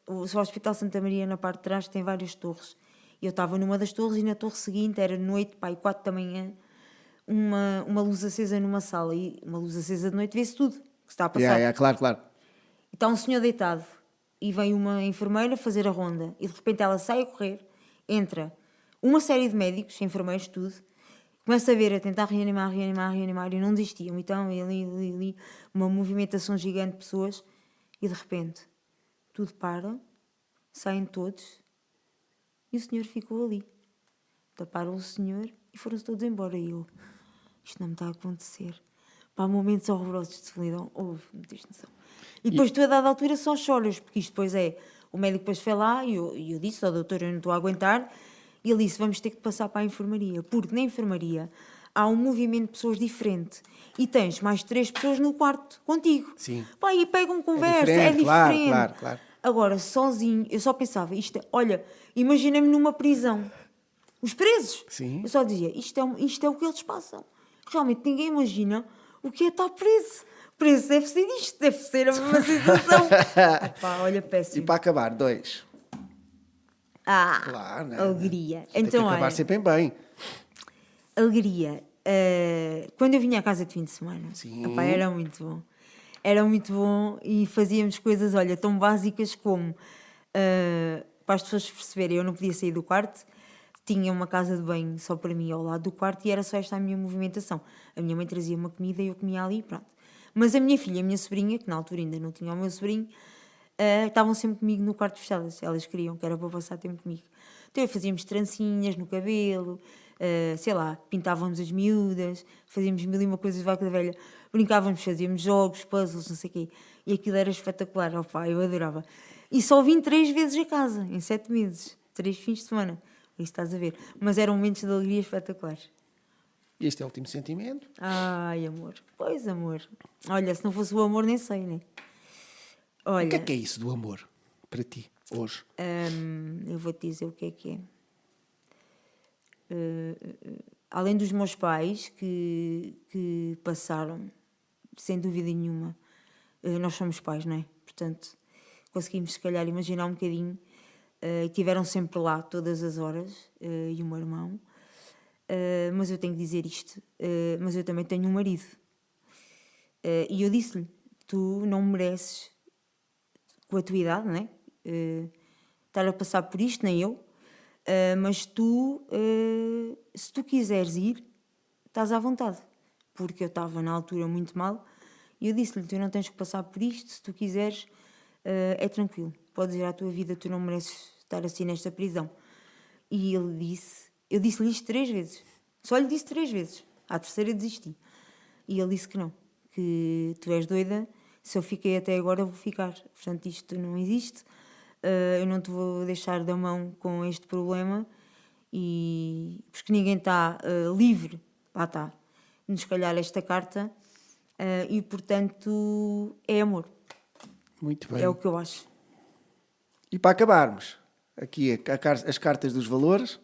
O Hospital Santa Maria, na parte de trás, tem várias torres. Eu estava numa das torres e na torre seguinte, era noite, 4 da manhã, uma luz acesa numa sala. E uma luz acesa de noite vê-se tudo que está a passar. Claro. E está um senhor deitado e vem uma enfermeira fazer a ronda. E de repente ela sai a correr, entra uma série de médicos, enfermeiros, tudo. Começa a ver, a tentar reanimar e não desistiam. Então, ali, uma movimentação gigante de pessoas e de repente tudo para, saem todos e o senhor ficou ali. Taparam o senhor e foram-se todos embora. E eu, isto não me está a acontecer. Pá, momentos horrorosos de solidão. Não tens noção. E depois tu a dada altura só choras, porque isto depois o médico depois foi lá e eu disse, doutor, eu não estou a aguentar. E ele disse, vamos ter que passar para a enfermaria, porque na enfermaria há um movimento de pessoas diferente e tens mais 3 pessoas no quarto contigo. Sim. Pá, e pegam conversa, É diferente. Claro. Agora, sozinho, eu só pensava, olha, imagina-me numa prisão. Os presos. Sim. Eu só dizia, isto é o que eles passam. Realmente ninguém imagina o que é estar preso. Preso deve ser isto, deve ser a mesma sensação. Pá, olha, péssimo. E para acabar, 2. Claro, né? Alegria. Tem que Então, acabar olha, sempre em bem. alegria. Quando eu vinha à casa de fim de semana, Sim. epá, era muito bom. Era muito bom e fazíamos coisas, olha, tão básicas como, para as pessoas perceberem, eu não podia sair do quarto, tinha uma casa de banho só para mim ao lado do quarto e era só esta a minha movimentação. A minha mãe trazia uma comida e eu comia ali e pronto. Mas a minha filha e a minha sobrinha, que na altura ainda não tinha o meu sobrinho, estavam sempre comigo no quarto fechadas. Elas queriam que era para passar tempo comigo. Então fazíamos trancinhas no cabelo, sei lá, pintávamos as miúdas, fazíamos mil e uma coisas de vaca da velha, brincávamos, fazíamos jogos, puzzles, não sei o quê. E aquilo era espetacular, opá, eu adorava. E só vim 3 vezes a casa, em 7 meses, 3 fins de semana. Isso estás a ver. Mas eram momentos de alegria espetaculares. E este é o último sentimento. Ai, amor. Pois, amor. Olha, se não fosse o amor, nem sei, né? O Olha, que é isso do amor para ti, hoje? eu vou-te dizer o que é. Além dos meus pais, que passaram, sem dúvida nenhuma, nós somos pais, não é? Portanto, conseguimos, se calhar, imaginar um bocadinho. Estiveram sempre lá, todas as horas, e o meu irmão. Mas eu tenho que dizer isto. Mas eu também tenho um marido. E eu disse-lhe: tu não mereces, com a tua idade, não é? Estar a passar por isto, nem eu. Mas tu, se tu quiseres ir, estás à vontade. Porque eu estava na altura muito mal e eu disse-lhe: tu não tens que passar por isto, se tu quiseres, é tranquilo. Podes ir à tua vida, tu não mereces estar assim nesta prisão. E ele disse: eu disse-lhe isto 3 vezes. Só lhe disse 3 vezes. À terceira desisti. E ele disse que não, que tu és doida, se eu fiquei até agora, vou ficar. Portanto, isto não existe. Eu não te vou deixar da mão com este problema, e porque ninguém está livre, lá está, de nos calhar esta carta, e portanto é amor, Muito bem. é o que eu acho. E para acabarmos, aqui as cartas dos valores.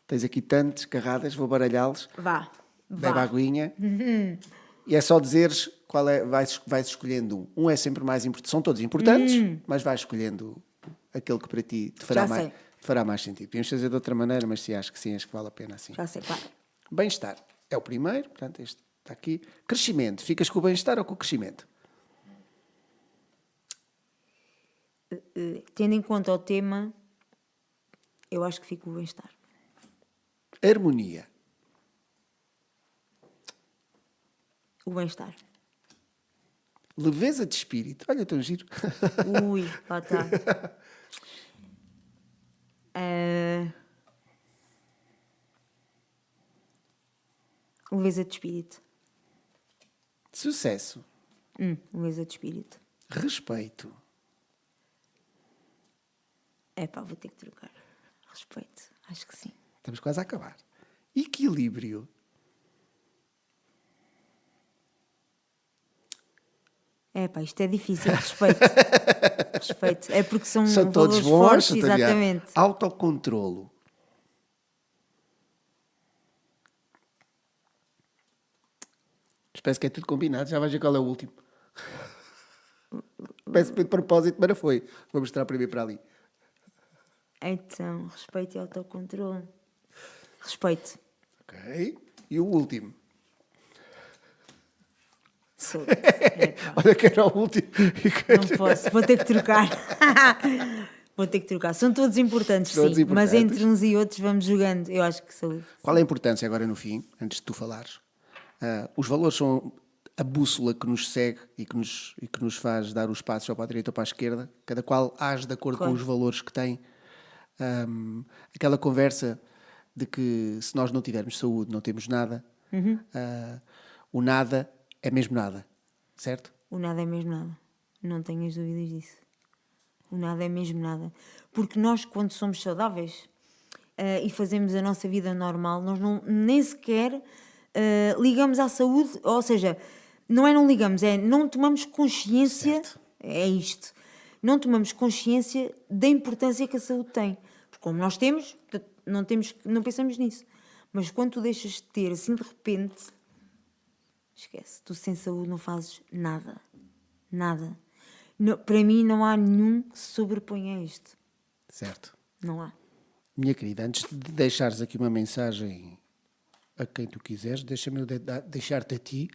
Tens aqui tantos, carradas, vou baralhá-los. Vá. Bebe a aguinha. E é só dizeres qual é, vais escolhendo um. Um é sempre mais importante. São todos importantes, mas vais escolhendo aquele que para ti te Já fará mais sentido. Podemos fazer de outra maneira, mas se acho que sim, acho que vale a pena assim. Já sei, pá. Bem-estar é o primeiro, portanto, este está aqui. Crescimento, ficas com o bem-estar ou com o crescimento? Tendo em conta o tema, eu acho que fico o bem-estar. Harmonia. O bem-estar. Leveza de espírito. Olha, tão giro. Ui, lá está. Leveza de espírito. Sucesso. Leveza de espírito. Respeito. É pá, vou ter que trocar. Respeito, acho que sim. Estamos quase a acabar. Equilíbrio. É pá, isto é difícil. Respeito. Respeito. É porque são todos valores bons. fortes, exatamente. Autocontrolo. Parece que é tudo combinado. Já vais ver qual é o último. Peço de propósito, mas não foi. Vou mostrar primeiro para ali. Então, respeito e autocontrole. Respeito. Ok. E o último. Sou. Olha que era o último. Não posso, vou ter que trocar. Vou ter que trocar. São todos importantes, Todos sim. importantes. Mas entre uns e outros vamos jogando. Eu acho que saúde. Qual é a importância agora no fim, antes de tu falares? Os valores são a bússola que nos segue e que nos faz dar os passos ou para a direita ou para a esquerda. Cada qual age de acordo com os valores que tem. Aquela conversa de que se nós não tivermos saúde não temos nada. O nada é mesmo nada, certo? O nada é mesmo nada. Não tenhas dúvidas disso. O nada é mesmo nada. Porque nós, quando somos saudáveis e fazemos a nossa vida normal, nós nem sequer ligamos à saúde, ou seja, não ligamos, é não tomamos consciência, Certo. é isto, não tomamos consciência da importância que a saúde tem. Porque como nós temos, não pensamos nisso. Mas quando tu deixas de ter, assim de repente, esquece, tu sem saúde não fazes nada. Nada. Para mim não há nenhum que se sobreponha a isto. Certo. Não há. Minha querida, antes de deixares aqui uma mensagem a quem tu quiseres, deixa-me eu deixar-te a ti.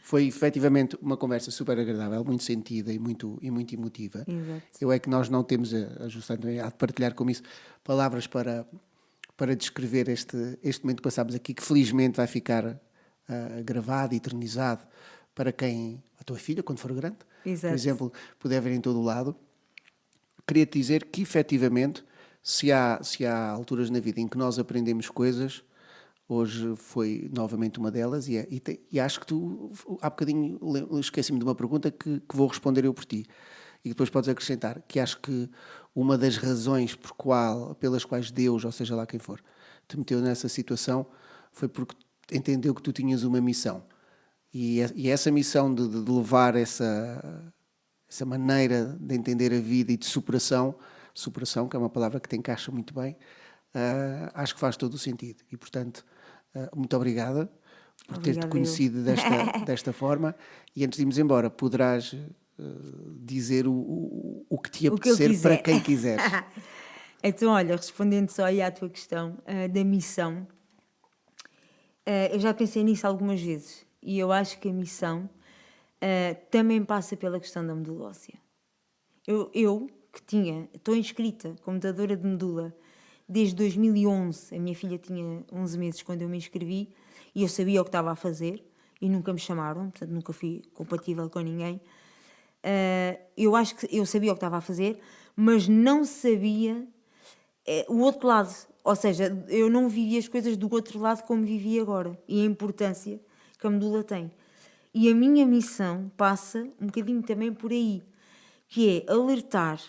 Foi efetivamente uma conversa super agradável, muito sentida e muito emotiva. Exato. Eu é que nós não temos, a Justine também há de partilhar como isso, palavras para descrever este momento que passámos aqui, que felizmente vai ficar gravado e eternizado para quem, a tua filha, quando for grande, Exato. por exemplo, puder ver em todo o lado. Queria-te dizer que, efetivamente, se há alturas na vida em que nós aprendemos coisas, hoje foi novamente uma delas, e acho que tu, há bocadinho, esqueci-me de uma pergunta que vou responder eu por ti, e depois podes acrescentar, que acho que uma das razões pelas quais Deus, ou seja lá quem for, te meteu nessa situação, foi porque entendeu que tu tinhas uma missão. E essa missão de levar essa maneira de entender a vida e de superação, que é uma palavra que te encaixa muito bem, acho que faz todo o sentido. E, portanto, muito obrigada por ter-te Obrigada conhecido desta forma. E antes de irmos embora, poderás dizer o que te O que eu apetecer para quiser. quem quiseres. Então, olha, respondendo só aí à tua questão da missão, eu já pensei nisso algumas vezes e eu acho que a missão também passa pela questão da medula óssea. Eu que estou inscrita como doadora de medula desde 2011, a minha filha tinha 11 meses quando eu me inscrevi e eu sabia o que estava a fazer e nunca me chamaram, portanto nunca fui compatível com ninguém. Eu acho que eu sabia o que estava a fazer, mas não sabia o outro lado, ou seja, eu não vivia as coisas do outro lado como vivi agora e a importância que a medula tem. E a minha missão passa um bocadinho também por aí, que é alertar.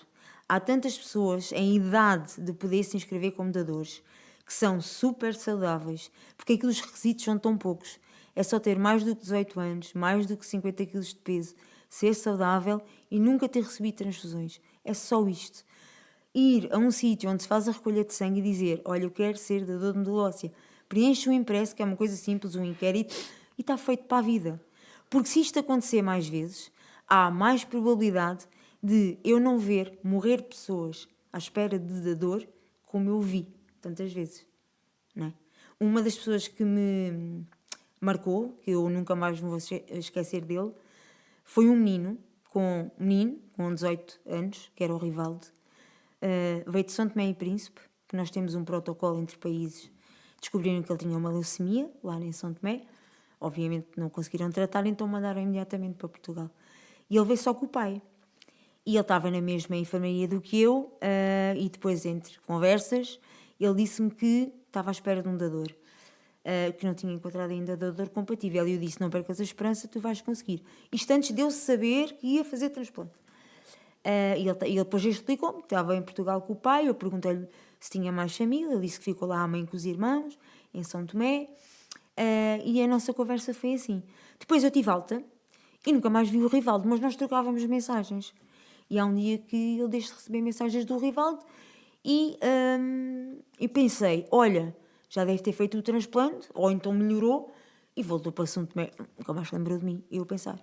Há tantas pessoas em idade de poder se inscrever como doadores que são super saudáveis, porque aqui os requisitos são tão poucos. É só ter mais do que 18 anos, mais do que 50 kg de peso, ser saudável e nunca ter recebido transfusões. É só isto. Ir a um sítio onde se faz a recolha de sangue e dizer: olha, eu quero ser doador de medula óssea. Preenche um impresso, que é uma coisa simples, um inquérito, e está feito para a vida. Porque se isto acontecer mais vezes, há mais probabilidade de eu não ver morrer pessoas à espera de doador como eu vi tantas vezes. Não é? Uma das pessoas que me marcou, que eu nunca mais me vou esquecer dele, foi um menino com 18 anos, que era o Rivaldo. Veio de São Tomé e Príncipe, que nós temos um protocolo entre países. Descobriram que ele tinha uma leucemia, lá em São Tomé. Obviamente não conseguiram tratar, então mandaram imediatamente para Portugal. E ele veio só com o pai. E ele estava na mesma enfermaria do que eu, e depois, entre conversas, ele disse-me que estava à espera de um doador, que não tinha encontrado ainda doador compatível. E eu disse: não percas a esperança, tu vais conseguir. Isto antes de eu saber que ia fazer transplante. E ele depois explicou-me que estava em Portugal com o pai. Eu perguntei-lhe se tinha mais família. Ele disse que ficou lá a mãe com os irmãos, em São Tomé. E a nossa conversa foi assim. Depois eu tive alta e nunca mais vi o Rivaldo, mas nós trocávamos mensagens. E há um dia que ele deixou de receber mensagens do Rivaldo e pensei: olha, já deve ter feito o transplante, ou então melhorou e voltou para São Tomé. Nunca mais se lembrou de mim. E eu pensar: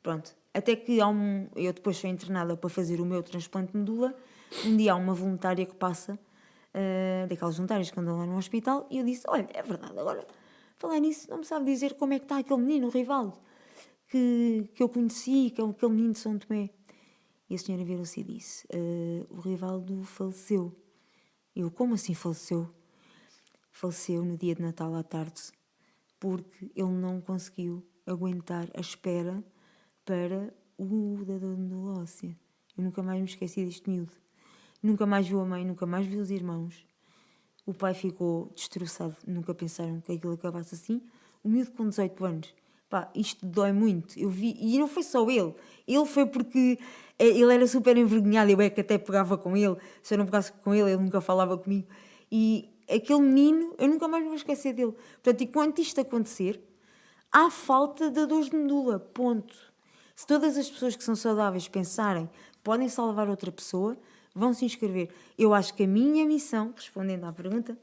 pronto. Até que eu depois fui internada para fazer o meu transplante de medula. Um dia há uma voluntária que passa, daquelas voluntárias que andam lá no hospital, e eu disse: olha, é verdade, agora falar nisso, não me sabe dizer como é que está aquele menino, o Rivaldo, que eu conheci, que é aquele menino de São Tomé. E a senhora virou-se e disse: o Rivaldo faleceu. Eu: como assim faleceu? Faleceu no dia de Natal à tarde, porque ele não conseguiu aguentar a espera para o doador de medula óssea. Eu nunca mais me esqueci deste miúdo. Nunca mais viu a mãe, nunca mais viu os irmãos. O pai ficou destroçado, nunca pensaram que aquilo acabasse assim. O miúdo com 18 anos. Pá, isto dói muito. Eu vi, e não foi só ele. Ele foi porque ele era super envergonhado. Eu é que até pegava com ele. Se eu não pegasse com ele, ele nunca falava comigo. E aquele menino, eu nunca mais me vou esquecer dele. Portanto, enquanto isto acontecer, há falta de dores de medula. Ponto. Se todas as pessoas que são saudáveis pensarem podem salvar outra pessoa, vão se inscrever. Eu acho que a minha missão, respondendo à pergunta,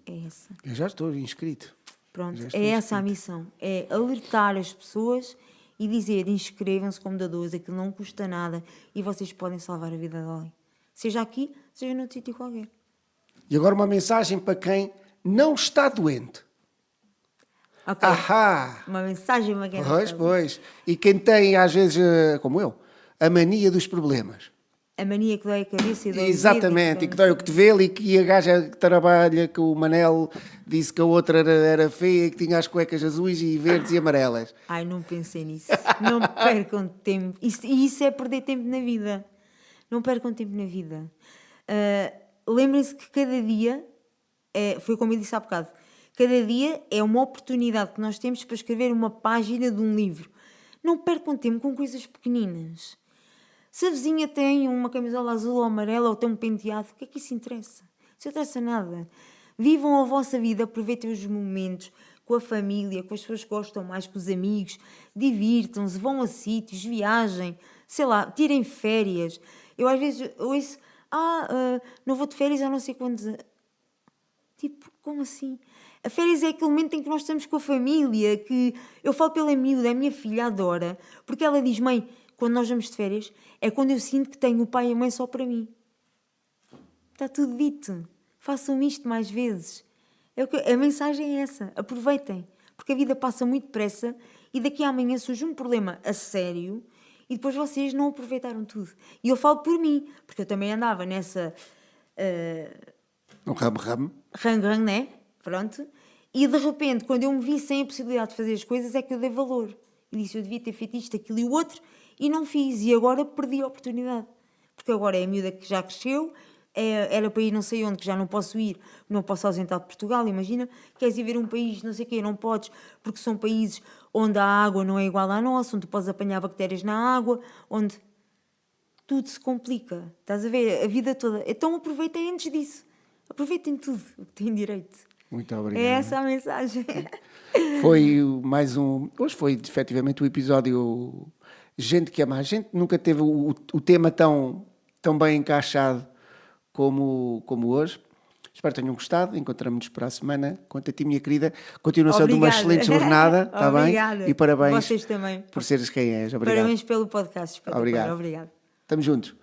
é essa. Eu já estou inscrito. Pronto, é essa a missão. É alertar as pessoas e dizer: inscrevam-se como doadores, aquilo não custa nada e vocês podem salvar a vida de alguém. Seja aqui, seja noutro sítio qualquer. E agora uma mensagem para quem não está doente. Ok. Ahá! Uma mensagem, uma guerra. Pois. E quem tem, às vezes, como eu, a mania dos problemas. A mania que dói a cabeça e dói Exatamente, e que dói o cotovelo, e que a gaja que trabalha, que o Manel disse que a outra era feia, que tinha as cuecas azuis e verdes e amarelas. Ai, não pensei nisso. Não percam tempo. Isso é perder tempo na vida. Não percam tempo na vida. Lembrem-se que cada dia, foi como eu disse há bocado, cada dia é uma oportunidade que nós temos para escrever uma página de um livro. Não percam tempo com coisas pequeninas. Se a vizinha tem uma camisola azul ou amarela ou tem um penteado, o que é que isso interessa? Isso não interessa nada. Vivam a vossa vida, aproveitem os momentos com a família, com as pessoas que gostam mais, com os amigos, divirtam-se, vão a sítios, viajem, sei lá, tirem férias. Eu às vezes ouço, não vou de férias há não sei quantos anos. Tipo, como assim? A férias é aquele momento em que nós estamos com a família, que eu falo pela miúda, a minha filha adora, porque ela diz, mãe, quando nós vamos de férias, é quando eu sinto que tenho o pai e a mãe só para mim. Está tudo dito. Façam isto mais vezes. A mensagem é essa. Aproveitem. Porque a vida passa muito depressa e daqui a amanhã surge um problema a sério e depois vocês não aproveitaram tudo. E eu falo por mim, porque eu também andava nessa... Um ramo. Rang, né? Pronto. E de repente, quando eu me vi sem a possibilidade de fazer as coisas, é que eu dei valor. E disse, eu devia ter feito isto, aquilo e o outro, e não fiz. E agora perdi a oportunidade. Porque agora é a miúda que já cresceu, era para ir não sei onde, que já não posso ir, não posso ausentar de Portugal, imagina. Queres ir ver um país, não sei o quê, não podes, porque são países onde a água não é igual à nossa, onde tu podes apanhar bactérias na água, onde tudo se complica. Estás a ver? A vida toda. Então aproveitem antes disso. Aproveitem tudo o que têm direito. Muito obrigado. É essa a mensagem. Foi mais um... Hoje foi, efetivamente, o episódio Gente que Ama a Gente. Nunca teve o tema tão bem encaixado como hoje. Espero que tenham gostado. Encontramos-nos para a semana. Quanto a ti, minha querida, continuação de uma excelente jornada. Está bem? E parabéns Vocês também. por seres quem és. Obrigado. Parabéns pelo podcast. Obrigado. Obrigado. Estamos juntos.